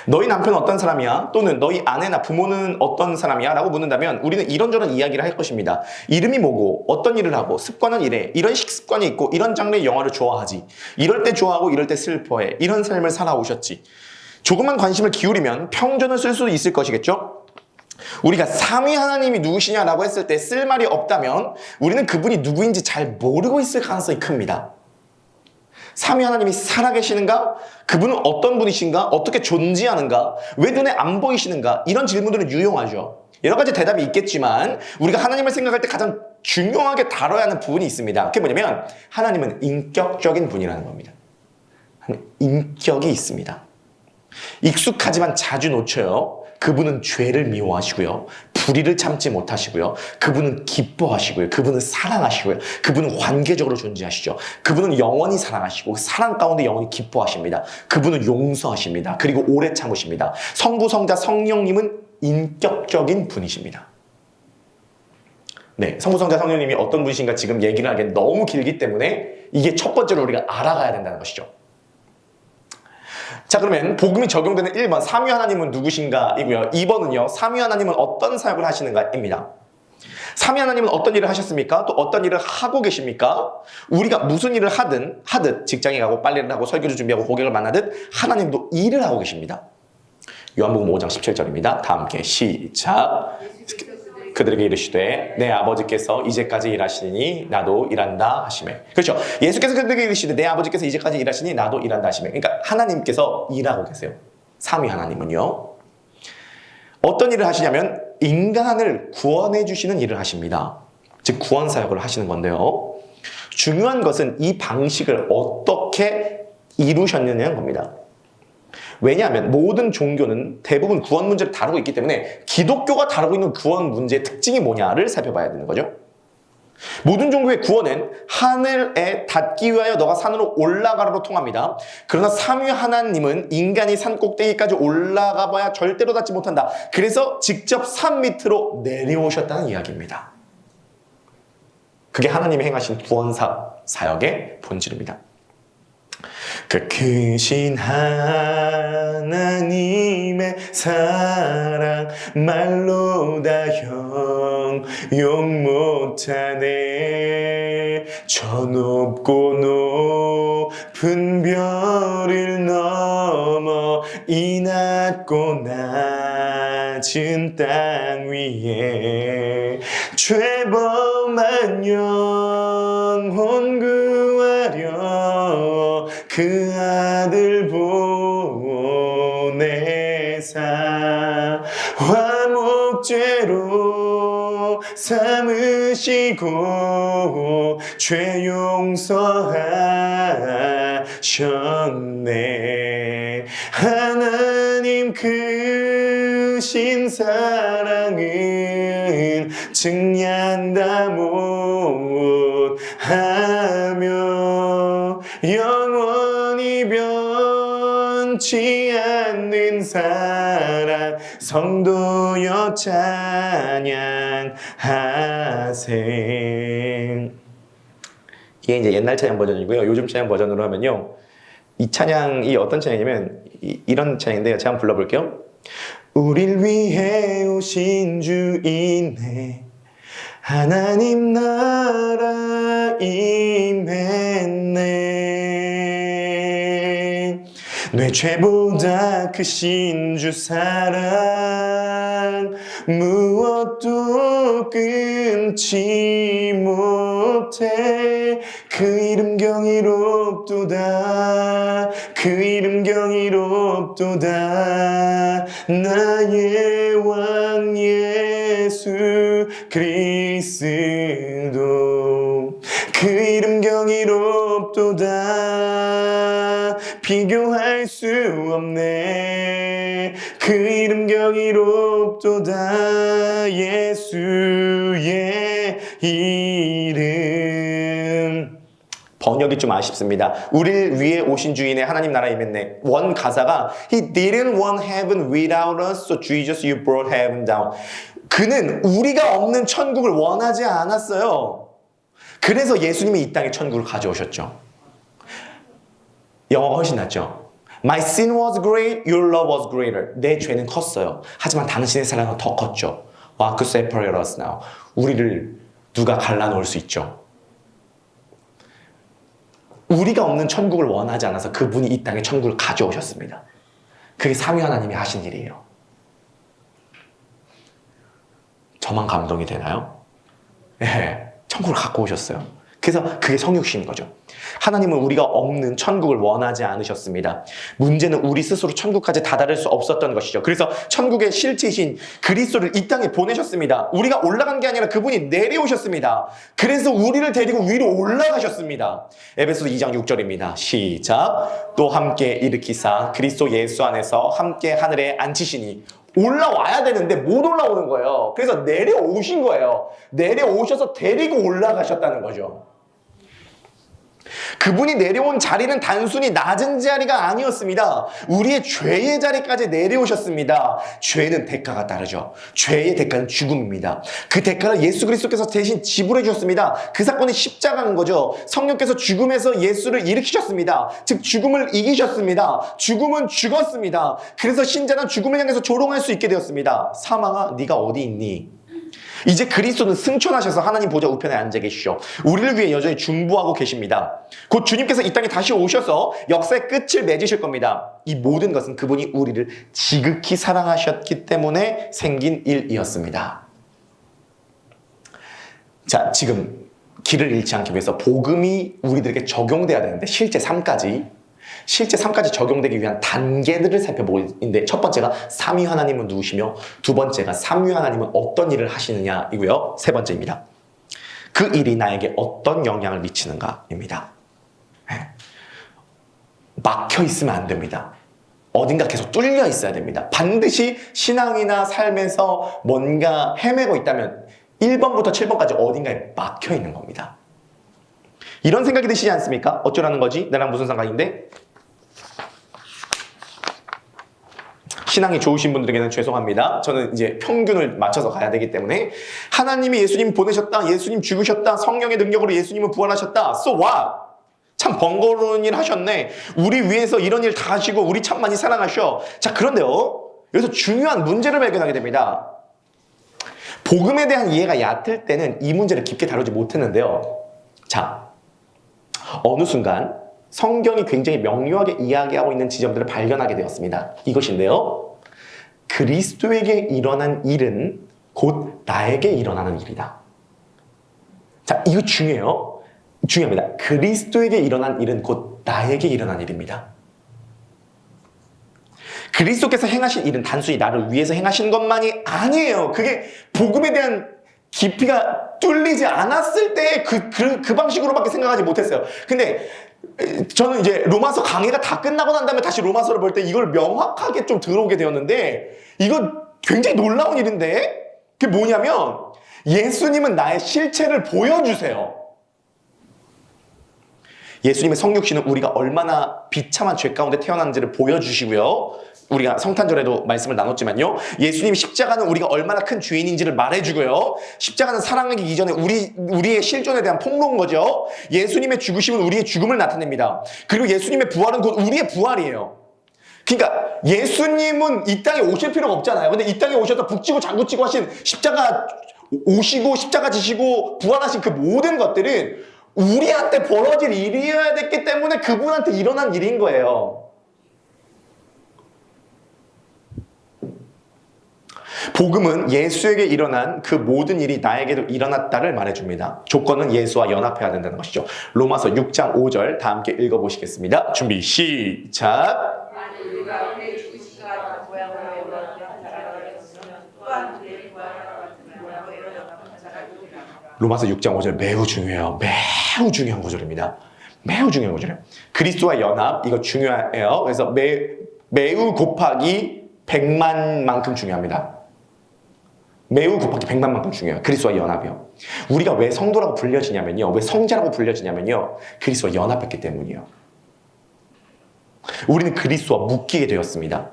너희 남편은 어떤 사람이야? 또는 너희 아내나 부모는 어떤 사람이야? 라고 묻는다면 우리는 이런저런 이야기를 할 것입니다. 이름이 뭐고 어떤 일을 하고 습관은 이래. 이런 식습관이 있고 이런 장르의 영화를 좋아하지. 이럴 때 좋아하고 이럴 때 슬퍼해. 이런 삶을 살아오셨지. 조금만 관심을 기울이면 평전을 쓸 수 있을 것이겠죠? 우리가 삼위 하나님이 누구시냐라고 했을 때 쓸 말이 없다면 우리는 그분이 누구인지 잘 모르고 있을 가능성이 큽니다. 삼위 하나님이 살아계시는가? 그분은 어떤 분이신가? 어떻게 존재하는가? 왜 눈에 안 보이시는가? 이런 질문들은 유용하죠. 여러 가지 대답이 있겠지만 우리가 하나님을 생각할 때 가장 중요하게 다뤄야 하는 부분이 있습니다. 그게 뭐냐면 하나님은 인격적인 분이라는 겁니다. 인격이 있습니다. 익숙하지만 자주 놓쳐요. 그분은 죄를 미워하시고요. 불의를 참지 못하시고요. 그분은 기뻐하시고요. 그분은 사랑하시고요. 그분은 관계적으로 존재하시죠. 그분은 영원히 사랑하시고 사랑 가운데 영원히 기뻐하십니다. 그분은 용서하십니다. 그리고 오래 참으십니다. 성부, 성자, 성령님은 인격적인 분이십니다. 네, 성부, 성자, 성령님이 어떤 분이신가 지금 얘기를 하기엔 너무 길기 때문에 이게 첫 번째로 우리가 알아가야 된다는 것이죠. 자, 그러면 복음이 적용되는 1번 삼위 하나님은 누구신가 이고요. 2번은요. 삼위 하나님은 어떤 사역을 하시는가 입니다. 삼위 하나님은 어떤 일을 하셨습니까? 또 어떤 일을 하고 계십니까? 우리가 무슨 일을 하듯 직장에 가고 빨래를 하고 설교를 준비하고 고객을 만나듯 하나님도 일을 하고 계십니다. 요한복음 5장 17절입니다. 다 함께 시작. 그들에게 이르시되 내 아버지께서 이제까지 일하시니 나도 일한다 하시매. 그렇죠. 예수께서 그들에게 이르시되 내 아버지께서 이제까지 일하시니 나도 일한다 하시매. 그러니까 하나님께서 일하고 계세요. 삼위 하나님은요. 어떤 일을 하시냐면 인간을 구원해 주시는 일을 하십니다. 즉 구원 사역을 하시는 건데요. 중요한 것은 이 방식을 어떻게 이루셨느냐는 겁니다. 왜냐하면 모든 종교는 대부분 구원 문제를 다루고 있기 때문에 기독교가 다루고 있는 구원 문제의 특징이 뭐냐를 살펴봐야 되는 거죠. 모든 종교의 구원은 하늘에 닿기 위하여 너가 산으로 올라가라로 통합니다. 그러나 삼위 하나님은 인간이 산 꼭대기까지 올라가 봐야 절대로 닿지 못한다. 그래서 직접 산 밑으로 내려오셨다는 이야기입니다. 그게 하나님이 행하신 구원 사역의 본질입니다. 그 크신 하나님의 사랑 말로 다 형용 못하네. 저 높고 높은 별을 넘어 이 낮고 낮은 땅 위에 죄범한 영혼 구하려 그 아들 보내사 화목죄로 삼으시고 죄 용서하셨네. 하나님 크신 사랑은 증량다 못하며 영원히 변치 않는 사랑 성도여 찬양하세. 이게 이제 옛날 찬양 버전이고요. 요즘 찬양 버전으로 하면요. 이 찬양이 어떤 찬양이냐면 이런 찬양인데요. 제가 한번 불러볼게요. 우릴 위해 오신 주이네 하나님 나라 임했네. 내 죄보다 크신 주 사랑 무엇도 끊지 못해. 그 이름 경이롭도다 그 이름 경이롭도다 나의 왕 예수 그리스도. 그 이름 경이롭도다 비교할 수 없네. 그 이름 경이롭도다 예수의 이름. 번역이 좀 아쉽습니다. 우리를 위해 오신 주인의 하나님 나라에 임했네. 원 가사가 He didn't want heaven without us, so Jesus, you brought heaven down. 그는 우리가 없는 천국을 원하지 않았어요. 그래서 예수님이 이 땅에 천국을 가져오셨죠. 영어가 훨씬 낫죠. My sin was great, your love was greater. 내 죄는 컸어요. 하지만 당신의 사랑은 더 컸죠. What could separate us now? 우리를 누가 갈라놓을 수 있죠. 우리가 없는 천국을 원하지 않아서 그분이 이 땅에 천국을 가져오셨습니다. 그게 삼위 하나님이 하신 일이에요. 저만 감동이 되나요? 네, 천국을 갖고 오셨어요. 그래서 그게 성육신인 거죠. 하나님은 우리가 없는 천국을 원하지 않으셨습니다. 문제는 우리 스스로 천국까지 다다를 수 없었던 것이죠. 그래서 천국의 실체이신 그리스도를 이 땅에 보내셨습니다. 우리가 올라간 게 아니라 그분이 내려오셨습니다. 그래서 우리를 데리고 위로 올라가셨습니다. 에베소서 2장 6절입니다. 시작. 또 함께 일으키사 그리스도 예수 안에서 함께 하늘에 앉히시니. 올라와야 되는데 못 올라오는 거예요. 그래서 내려오신 거예요. 내려오셔서 데리고 올라가셨다는 거죠. 그분이 내려온 자리는 단순히 낮은 자리가 아니었습니다. 우리의 죄의 자리까지 내려오셨습니다. 죄는 대가가 따르죠. 죄의 대가는 죽음입니다. 그 대가를 예수 그리스도께서 대신 지불해 주셨습니다. 그 사건이 십자가인 거죠. 성령께서 죽음에서 예수를 일으키셨습니다. 즉 죽음을 이기셨습니다. 죽음은 죽었습니다. 그래서 신자는 죽음을 향해서 조롱할 수 있게 되었습니다. 사망아, 네가 어디 있니? 이제 그리스도는 승천하셔서 하나님 보좌 우편에 앉아 계시죠. 우리를 위해 여전히 중보하고 계십니다. 곧 주님께서 이 땅에 다시 오셔서 역사의 끝을 맺으실 겁니다. 이 모든 것은 그분이 우리를 지극히 사랑하셨기 때문에 생긴 일이었습니다. 자, 지금 길을 잃지 않기 위해서 복음이 우리들에게 적용돼야 되는데 실제 삶까지 적용되기 위한 단계들을 살펴보고 있는데, 첫 번째가 삼위 하나님은 누구시며, 두 번째가 삼위 하나님은 어떤 일을 하시느냐이고요. 세 번째입니다. 그 일이 나에게 어떤 영향을 미치는가입니다. 막혀 있으면 안 됩니다. 어딘가 계속 뚫려 있어야 됩니다. 반드시 신앙이나 삶에서 뭔가 헤매고 있다면 1번부터 7번까지 어딘가에 막혀 있는 겁니다. 이런 생각이 드시지 않습니까? 어쩌라는 거지? 나랑 무슨 상관인데? 신앙이 좋으신 분들에게는 죄송합니다. 저는 이제 평균을 맞춰서 가야 되기 때문에 하나님이 예수님 보내셨다, 예수님 죽으셨다, 성령의 능력으로 예수님은 부활하셨다. So what? 참 번거로운 일 하셨네. 우리 위해서 이런 일 다 하시고 우리 참 많이 사랑하셔. 자, 그런데요, 여기서 중요한 문제를 발견하게 됩니다. 복음에 대한 이해가 얕을 때는 이 문제를 깊게 다루지 못했는데요. 자, 어느 순간 성경이 굉장히 명료하게 이야기하고 있는 지점들을 발견하게 되었습니다. 이것인데요, 그리스도에게 일어난 일은 곧 나에게 일어나는 일이다. 자, 이거 중요해요. 중요합니다. 그리스도에게 일어난 일은 곧 나에게 일어난 일입니다. 그리스도께서 행하신 일은 단순히 나를 위해서 행하신 것만이 아니에요. 그게 복음에 대한 깊이가 뚫리지 않았을 때 그 방식으로밖에 생각하지 못했어요. 근데 저는 이제 로마서 강의가 다 끝나고 난 다음에 다시 로마서를 볼 때 이걸 명확하게 좀 들어오게 되었는데, 이거 굉장히 놀라운 일인데, 그게 뭐냐면 예수님은 나의 실체를 보여주세요. 예수님의 성육신은 우리가 얼마나 비참한 죄 가운데 태어났는지를 보여주시고요. 우리가 성탄절에도 말씀을 나눴지만요, 예수님 십자가는 우리가 얼마나 큰 죄인인지를 말해주고요. 십자가는 사랑하기 이전에 우리의 실존에 대한 폭로인 거죠. 예수님의 죽으심은 우리의 죽음을 나타냅니다. 그리고 예수님의 부활은 곧 우리의 부활이에요. 그러니까 예수님은 이 땅에 오실 필요가 없잖아요. 근데 이 땅에 오셔서 북치고 장구치고 하신 십자가 오시고 십자가 지시고 부활하신 그 모든 것들은 우리한테 벌어질 일이어야 됐기 때문에 그분한테 일어난 일인 거예요. 복음은 예수에게 일어난 그 모든 일이 나에게도 일어났다를 말해줍니다. 조건은 예수와 연합해야 된다는 것이죠. 로마서 6장 5절 다 함께 읽어보시겠습니다. 준비 시작. 로마서 6장 5절 매우 중요해요. 매우 중요한 구절입니다. 매우 중요한 구절이에요. 그리스도와 연합, 이거 중요해요. 그래서 매우 곱하기 100만만큼 중요합니다. 매우 곱하기 100만 만큼 중요해요. 그리스도와 연합이요. 우리가 왜 성도라고 불려지냐면요. 왜 성자라고 불려지냐면요. 그리스도와 연합했기 때문이에요. 우리는 그리스도와 묶이게 되었습니다.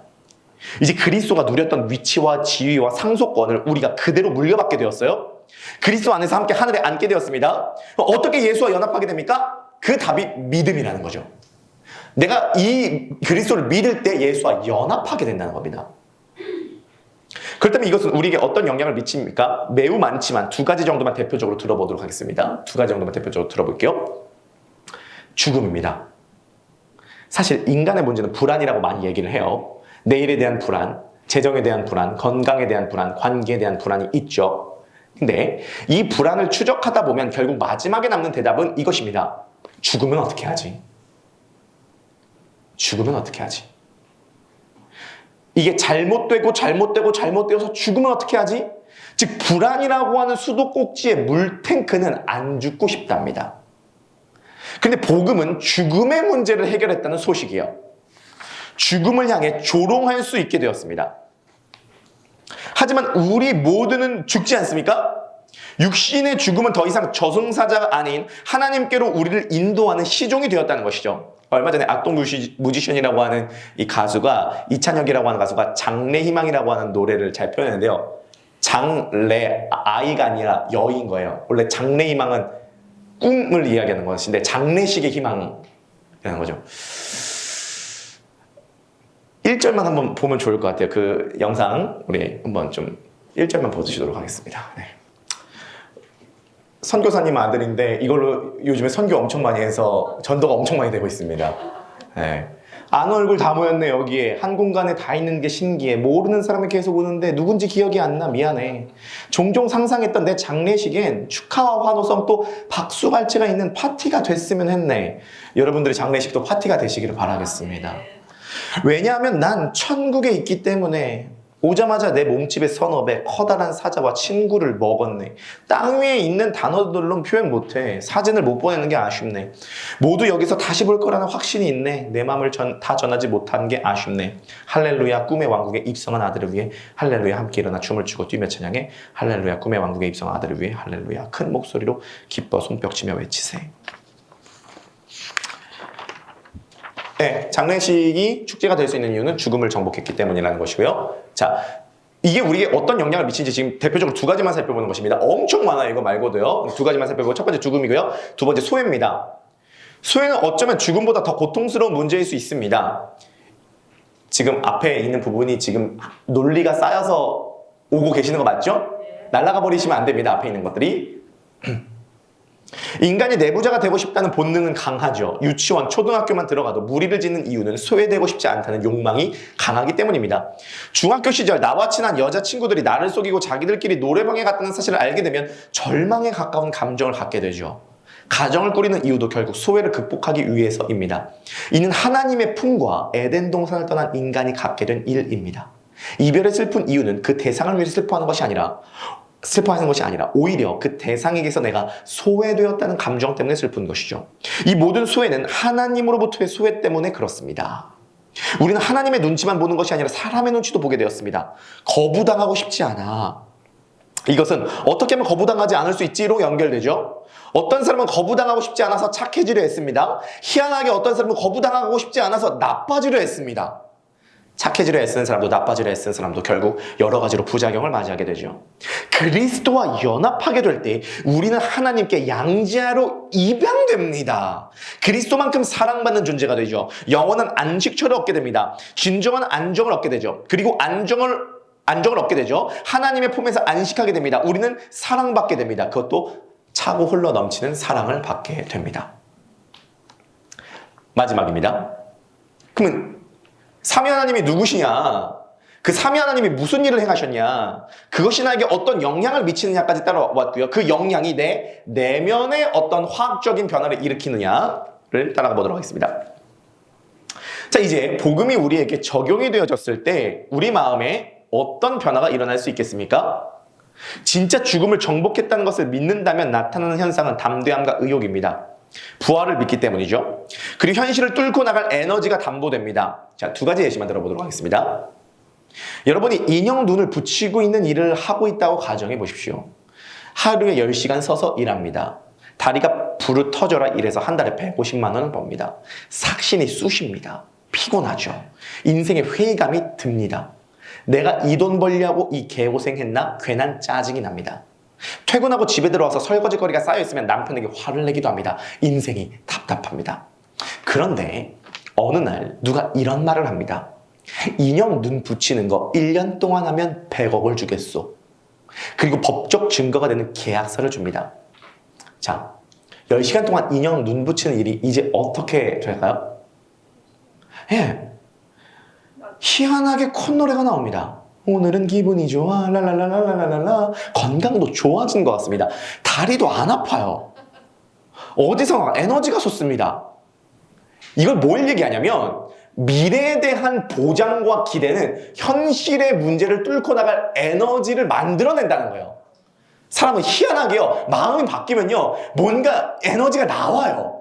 이제 그리스도가 누렸던 위치와 지위와 상속권을 우리가 그대로 물려받게 되었어요. 그리스도 안에서 함께 하늘에 앉게 되었습니다. 어떻게 예수와 연합하게 됩니까? 그 답이 믿음이라는 거죠. 내가 이 그리스도를 믿을 때 예수와 연합하게 된다는 겁니다. 그렇다면 이것은 우리에게 어떤 영향을 미칩니까? 매우 많지만 두 가지 정도만 대표적으로 들어보도록 하겠습니다. 두 가지 정도만 대표적으로 들어볼게요. 죽음입니다. 사실 인간의 문제는 불안이라고 많이 얘기를 해요. 내일에 대한 불안, 재정에 대한 불안, 건강에 대한 불안, 관계에 대한 불안이 있죠. 근데 이 불안을 추적하다 보면 결국 마지막에 남는 대답은 이것입니다. 죽으면 어떻게 하지? 죽으면 어떻게 하지? 이게 잘못되어서 죽으면 어떻게 하지? 즉 불안이라고 하는 수도꼭지의 물탱크는 안 죽고 싶답니다. 근데 복음은 죽음의 문제를 해결했다는 소식이에요. 죽음을 향해 조롱할 수 있게 되었습니다. 하지만 우리 모두는 죽지 않습니까? 육신의 죽음은 더 이상 저승사자가 아닌 하나님께로 우리를 인도하는 시종이 되었다는 것이죠. 얼마 전에 악동 뮤지션이라고 하는 이 가수가, 이찬혁이라고 하는 가수가 장래희망이라고 하는 노래를 잘 표현했는데요. 장래, 아이가 아니라 여인 거예요. 원래 장래희망은 꿈을 이야기하는 것인데 장래식의 희망이라는 거죠. 1절만 한번 보면 좋을 것 같아요. 그 영상 우리 한번 좀 1절만 보시도록 하겠습니다. 네. 선교사님 아들인데 이걸로 요즘에 선교 엄청 많이 해서 전도가 엄청 많이 되고 있습니다. 네. 아는 얼굴 다 모였네. 여기에 한 공간에 다 있는 게 신기해. 모르는 사람이 계속 오는데 누군지 기억이 안 나. 미안해. 종종 상상했던 내 장례식엔 축하와 환호성 또 박수갈채가 있는 파티가 됐으면 했네. 여러분들의 장례식도 파티가 되시기를 바라겠습니다. 왜냐하면 난 천국에 있기 때문에 오자마자 내 몸집의 선업에 커다란 사자와 친구를 먹었네. 땅 위에 있는 단어들로는 표현 못해. 사진을 못 보내는 게 아쉽네. 모두 여기서 다시 볼 거라는 확신이 있네. 내 마음을 다 전하지 못한 게 아쉽네. 할렐루야 꿈의 왕국에 입성한 아들을 위해 할렐루야 함께 일어나 춤을 추고 뛰며 찬양해. 할렐루야 꿈의 왕국에 입성한 아들을 위해 할렐루야 큰 목소리로 기뻐 손뼉치며 외치세. 네, 장례식이 축제가 될 수 있는 이유는 죽음을 정복했기 때문이라는 것이고요. 자, 이게 우리에게 어떤 영향을 미치는지 지금 대표적으로 두 가지만 살펴보는 것입니다. 엄청 많아요, 이거 말고도요. 두 가지만 살펴보고 첫 번째 죽음이고요. 두 번째 소외입니다. 소외는 어쩌면 죽음보다 더 고통스러운 문제일 수 있습니다. 지금 앞에 있는 부분이 지금 논리가 쌓여서 오고 계시는 거 맞죠? 날아가 버리시면 안 됩니다, 앞에 있는 것들이. 인간이 내부자가 되고 싶다는 본능은 강하죠. 유치원, 초등학교만 들어가도 무리를 짓는 이유는 소외되고 싶지 않다는 욕망이 강하기 때문입니다. 중학교 시절 나와 친한 여자친구들이 나를 속이고 자기들끼리 노래방에 갔다는 사실을 알게 되면 절망에 가까운 감정을 갖게 되죠. 가정을 꾸리는 이유도 결국 소외를 극복하기 위해서입니다. 이는 하나님의 품과 에덴 동산을 떠난 인간이 갖게 된 일입니다. 이별의 슬픈 이유는 그 대상을 위해서 슬퍼하는 것이 아니라 오히려 그 대상에게서 내가 소외되었다는 감정 때문에 슬픈 것이죠. 이 모든 소외는 하나님으로부터의 소외 때문에 그렇습니다. 우리는 하나님의 눈치만 보는 것이 아니라 사람의 눈치도 보게 되었습니다. 거부당하고 싶지 않아. 이것은 어떻게 하면 거부당하지 않을 수 있지로 연결되죠. 어떤 사람은 거부당하고 싶지 않아서 착해지려 했습니다. 희한하게 어떤 사람은 거부당하고 싶지 않아서 나빠지려 했습니다. 착해지려 애쓰는 사람도 나빠지려 애쓰는 사람도 결국 여러 가지로 부작용을 맞이하게 되죠. 그리스도와 연합하게 될 때 우리는 하나님께 양지하로 입양됩니다. 그리스도만큼 사랑받는 존재가 되죠. 영원한 안식처를 얻게 됩니다. 진정한 안정을 얻게 되죠. 그리고 안정을 얻게 되죠. 하나님의 품에서 안식하게 됩니다. 우리는 사랑받게 됩니다. 그것도 차고 흘러 넘치는 사랑을 받게 됩니다. 마지막입니다. 그러면 삼위 하나님이 누구시냐? 그 삼위 하나님이 무슨 일을 행하셨냐? 그것이 나에게 어떤 영향을 미치느냐까지 따라왔고요. 그 영향이 내 내면에 어떤 화학적인 변화를 일으키느냐를 따라가 보도록 하겠습니다. 자, 이제 복음이 우리에게 적용이 되어졌을 때 우리 마음에 어떤 변화가 일어날 수 있겠습니까? 진짜 죽음을 정복했다는 것을 믿는다면 나타나는 현상은 담대함과 의욕입니다. 부활을 믿기 때문이죠. 그리고 현실을 뚫고 나갈 에너지가 담보됩니다. 자, 두 가지 예시만 들어보도록 하겠습니다. 여러분이 인형 눈을 붙이고 있는 일을 하고 있다고 가정해 보십시오. 하루에 10시간 서서 일합니다. 다리가 부르 터져라 일해서 한 달에 150만 원을 법니다. 삭신이 쑤십니다. 피곤하죠. 인생에 회의감이 듭니다. 내가 이 돈 벌려고 이 개고생했나? 괜한 짜증이 납니다. 퇴근하고 집에 들어와서 설거지거리가 쌓여있으면 남편에게 화를 내기도 합니다. 인생이 답답합니다. 그런데 어느 날 누가 이런 말을 합니다. 인형 눈 붙이는 거 1년 동안 하면 100억을 주겠소. 그리고 법적 증거가 되는 계약서를 줍니다. 자, 10시간 동안 인형 눈 붙이는 일이 이제 어떻게 될까요? 예, 희한하게 콧노래가 나옵니다. 오늘은 기분이 좋아 랄랄랄랄랄랄라. 건강도 좋아진 것 같습니다. 다리도 안 아파요. 어디서 에너지가 솟습니다. 이걸 뭘 얘기하냐면 미래에 대한 보장과 기대는 현실의 문제를 뚫고 나갈 에너지를 만들어낸다는 거예요. 사람은 희한하게요, 마음이 바뀌면요 뭔가 에너지가 나와요.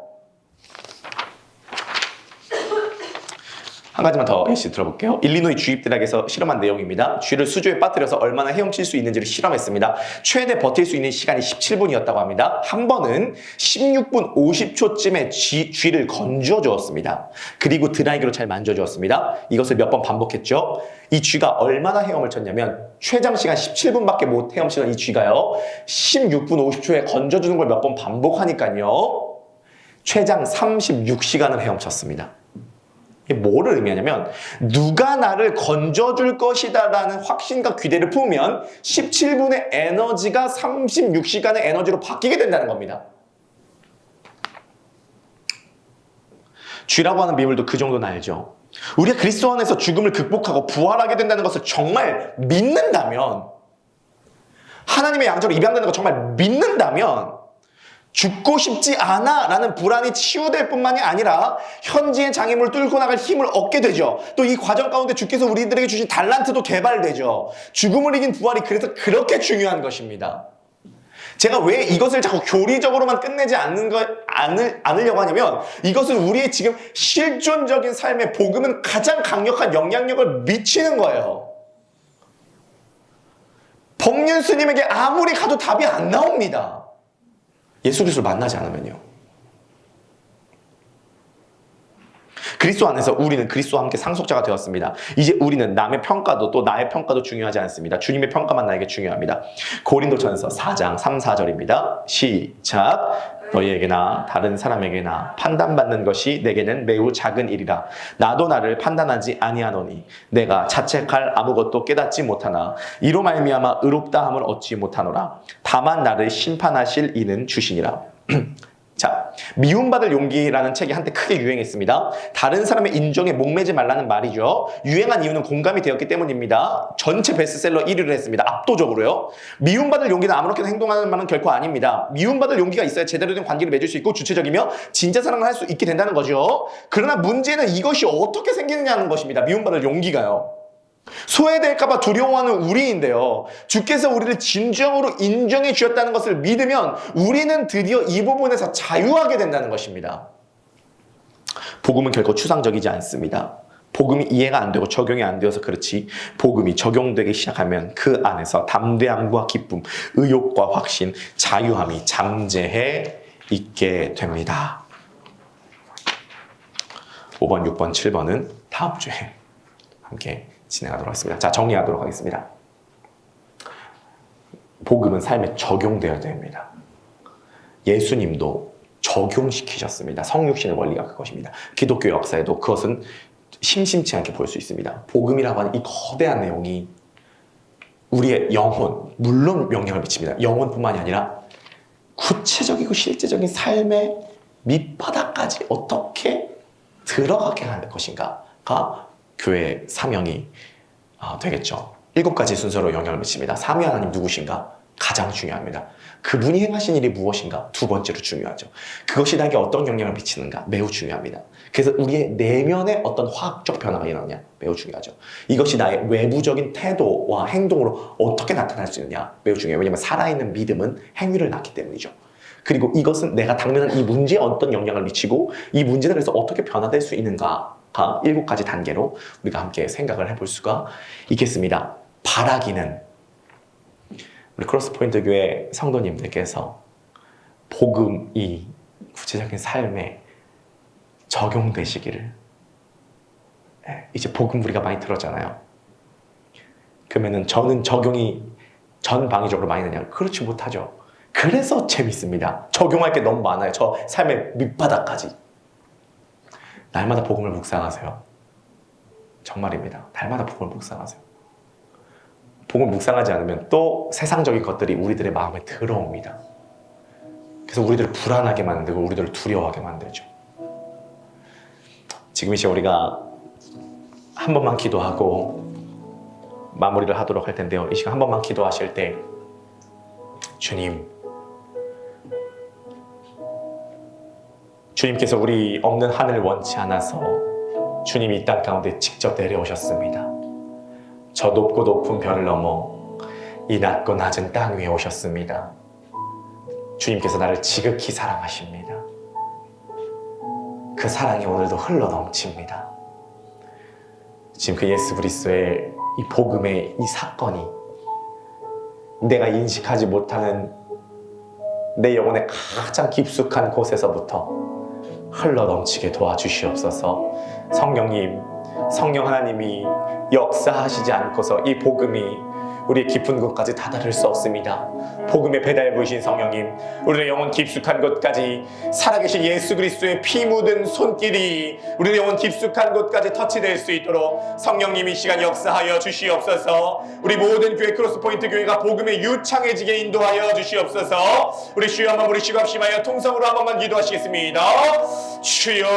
한 가지만 더 예시 들어볼게요. 일리노이 주입대학에서 실험한 내용입니다. 쥐를 수조에 빠뜨려서 얼마나 헤엄칠 수 있는지를 실험했습니다. 최대 버틸 수 있는 시간이 17분이었다고 합니다. 한 번은 16분 50초쯤에 쥐를 건져주었습니다. 그리고 드라이기로 잘 만져주었습니다. 이것을 몇 번 반복했죠. 이 쥐가 얼마나 헤엄을 쳤냐면 최장 시간 17분밖에 못 헤엄치는 이 쥐가요 16분 50초에 건져주는 걸 몇 번 반복하니까요 최장 36시간을 헤엄쳤습니다. 이게 뭐를 의미하냐면 누가 나를 건져줄 것이다 라는 확신과 기대를 품으면 17분의 에너지가 36시간의 에너지로 바뀌게 된다는 겁니다. 쥐라고 하는 비밀도 그 정도는 알죠. 우리가 그리스도 안에서 죽음을 극복하고 부활하게 된다는 것을 정말 믿는다면, 하나님의 양자로 입양되는 거 정말 믿는다면 죽고 싶지 않아 라는 불안이 치유될 뿐만이 아니라 현지의 장애물을 뚫고 나갈 힘을 얻게 되죠. 또 이 과정 가운데 주께서 우리들에게 주신 달란트도 개발되죠. 죽음을 이긴 부활이 그래서 그렇게 중요한 것입니다. 제가 왜 이것을 자꾸 교리적으로만 끝내지 않으려고 하냐면 이것은 우리의 지금 실존적인 삶에 복음은 가장 강력한 영향력을 미치는 거예요. 법륜 스님에게 아무리 가도 답이 안 나옵니다. 예수 그리스도를 만나지 않으면요. 그리스도 안에서 우리는 그리스도와 함께 상속자가 되었습니다. 이제 우리는 남의 평가도 또 나의 평가도 중요하지 않습니다. 주님의 평가만 나에게 중요합니다. 고린도전서 4장 3, 4절입니다. 시작. 너희에게나 다른 사람에게나 판단받는 것이 내게는 매우 작은 일이라. 나도 나를 판단하지 아니하노니 내가 자책할 아무것도 깨닫지 못하나 이로 말미암아 의롭다함을 얻지 못하노라. 다만 나를 심판하실 이는 주시니라. 자, 미움받을 용기라는 책이 한때 크게 유행했습니다. 다른 사람의 인정에 목매지 말라는 말이죠. 유행한 이유는 공감이 되었기 때문입니다. 전체 베스트셀러 1위를 했습니다. 압도적으로요. 미움받을 용기는 아무렇게나 행동하는 말은 결코 아닙니다. 미움받을 용기가 있어야 제대로 된 관계를 맺을 수 있고 주체적이며 진짜 사랑을 할 수 있게 된다는 거죠. 그러나 문제는 이것이 어떻게 생기느냐는 것입니다. 미움받을 용기가요. 소외될까봐 두려워하는 우리인데요. 주께서 우리를 진정으로 인정해 주셨다는 것을 믿으면 우리는 드디어 이 부분에서 자유하게 된다는 것입니다. 복음은 결코 추상적이지 않습니다. 복음이 이해가 안 되고 적용이 안 되어서 그렇지, 복음이 적용되기 시작하면 그 안에서 담대함과 기쁨, 의욕과 확신, 자유함이 잠재해 있게 됩니다. 5번, 6번, 7번은 다음 주에 함께 진행하도록 하겠습니다. 자, 정리하도록 하겠습니다. 복음은 삶에 적용되어야 됩니다. 예수님도 적용시키셨습니다. 성육신의 원리가 그것입니다. 기독교 역사에도 그것은 심심치 않게 볼 수 있습니다. 복음이라고 하는 이 거대한 내용이 우리의 영혼, 물론 영향을 미칩니다. 영혼뿐만이 아니라 구체적이고 실제적인 삶의 밑바닥까지 어떻게 들어가게 할 것인가가 교회의 사명이 되겠죠. 7가지 순서로 영향을 미칩니다. 삼위 하나님 누구신가? 가장 중요합니다. 그분이 행하신 일이 무엇인가? 두 번째로 중요하죠. 그것이 나에게 어떤 영향을 미치는가? 매우 중요합니다. 그래서 우리의 내면에 어떤 화학적 변화가 일어나냐? 매우 중요하죠. 이것이 나의 외부적인 태도와 행동으로 어떻게 나타날 수 있느냐? 매우 중요해요. 왜냐하면 살아있는 믿음은 행위를 낳기 때문이죠. 그리고 이것은 내가 당면한 이 문제에 어떤 영향을 미치고 이 문제는 그래서 어떻게 변화될 수 있는가가 7가지 단계로 우리가 함께 생각을 해볼 수가 있겠습니다. 바라기는 우리 크로스포인트 교회 성도님들께서 복음이 구체적인 삶에 적용되시기를. 이제 복음 우리가 많이 들었잖아요. 그러면은 저는 적용이 전방위적으로 많이 되냐? 그렇지 못하죠. 그래서 재밌습니다. 적용할 게 너무 많아요. 저 삶의 밑바닥까지. 날마다 복음을 묵상하세요. 정말입니다. 날마다 복음을 묵상하세요. 복음을 묵상하지 않으면 또 세상적인 것들이 우리들의 마음에 들어옵니다. 그래서 우리들을 불안하게 만들고 우리들을 두려워하게 만들죠. 지금 이제 우리가 한 번만 기도하고 마무리를 하도록 할 텐데요. 이 시간 한 번만 기도하실 때 주님께서 우리 없는 하늘 원치 않아서 주님이 이 땅 가운데 직접 내려오셨습니다. 저 높고 높은 별을 넘어 이 낮고 낮은 땅 위에 오셨습니다. 주님께서 나를 지극히 사랑하십니다. 그 사랑이 오늘도 흘러 넘칩니다. 지금 그 예수 그리스도의 이 복음의 이 사건이 내가 인식하지 못하는 내 영혼의 가장 깊숙한 곳에서부터 흘러 넘치게 도와주시옵소서. 성령님, 성령 하나님이 역사하시지 않고서 이 복음이 우리의 깊은 곳까지 다다를 수 없습니다. 복음의 배달 부이신 성령님, 우리의 영혼 깊숙한 곳까지 살아계신 예수 그리스도의 피 묻은 손길이 우리의 영혼 깊숙한 곳까지 터치될 수 있도록 성령님이 시간 역사하여 주시옵소서. 우리 모든 교회 크로스포인트 교회가 복음에 유창해지게 인도하여 주시옵소서. 우리 주여 한번 부르시고 합심하여 통성으로 한 번만 기도하시겠습니다. 주여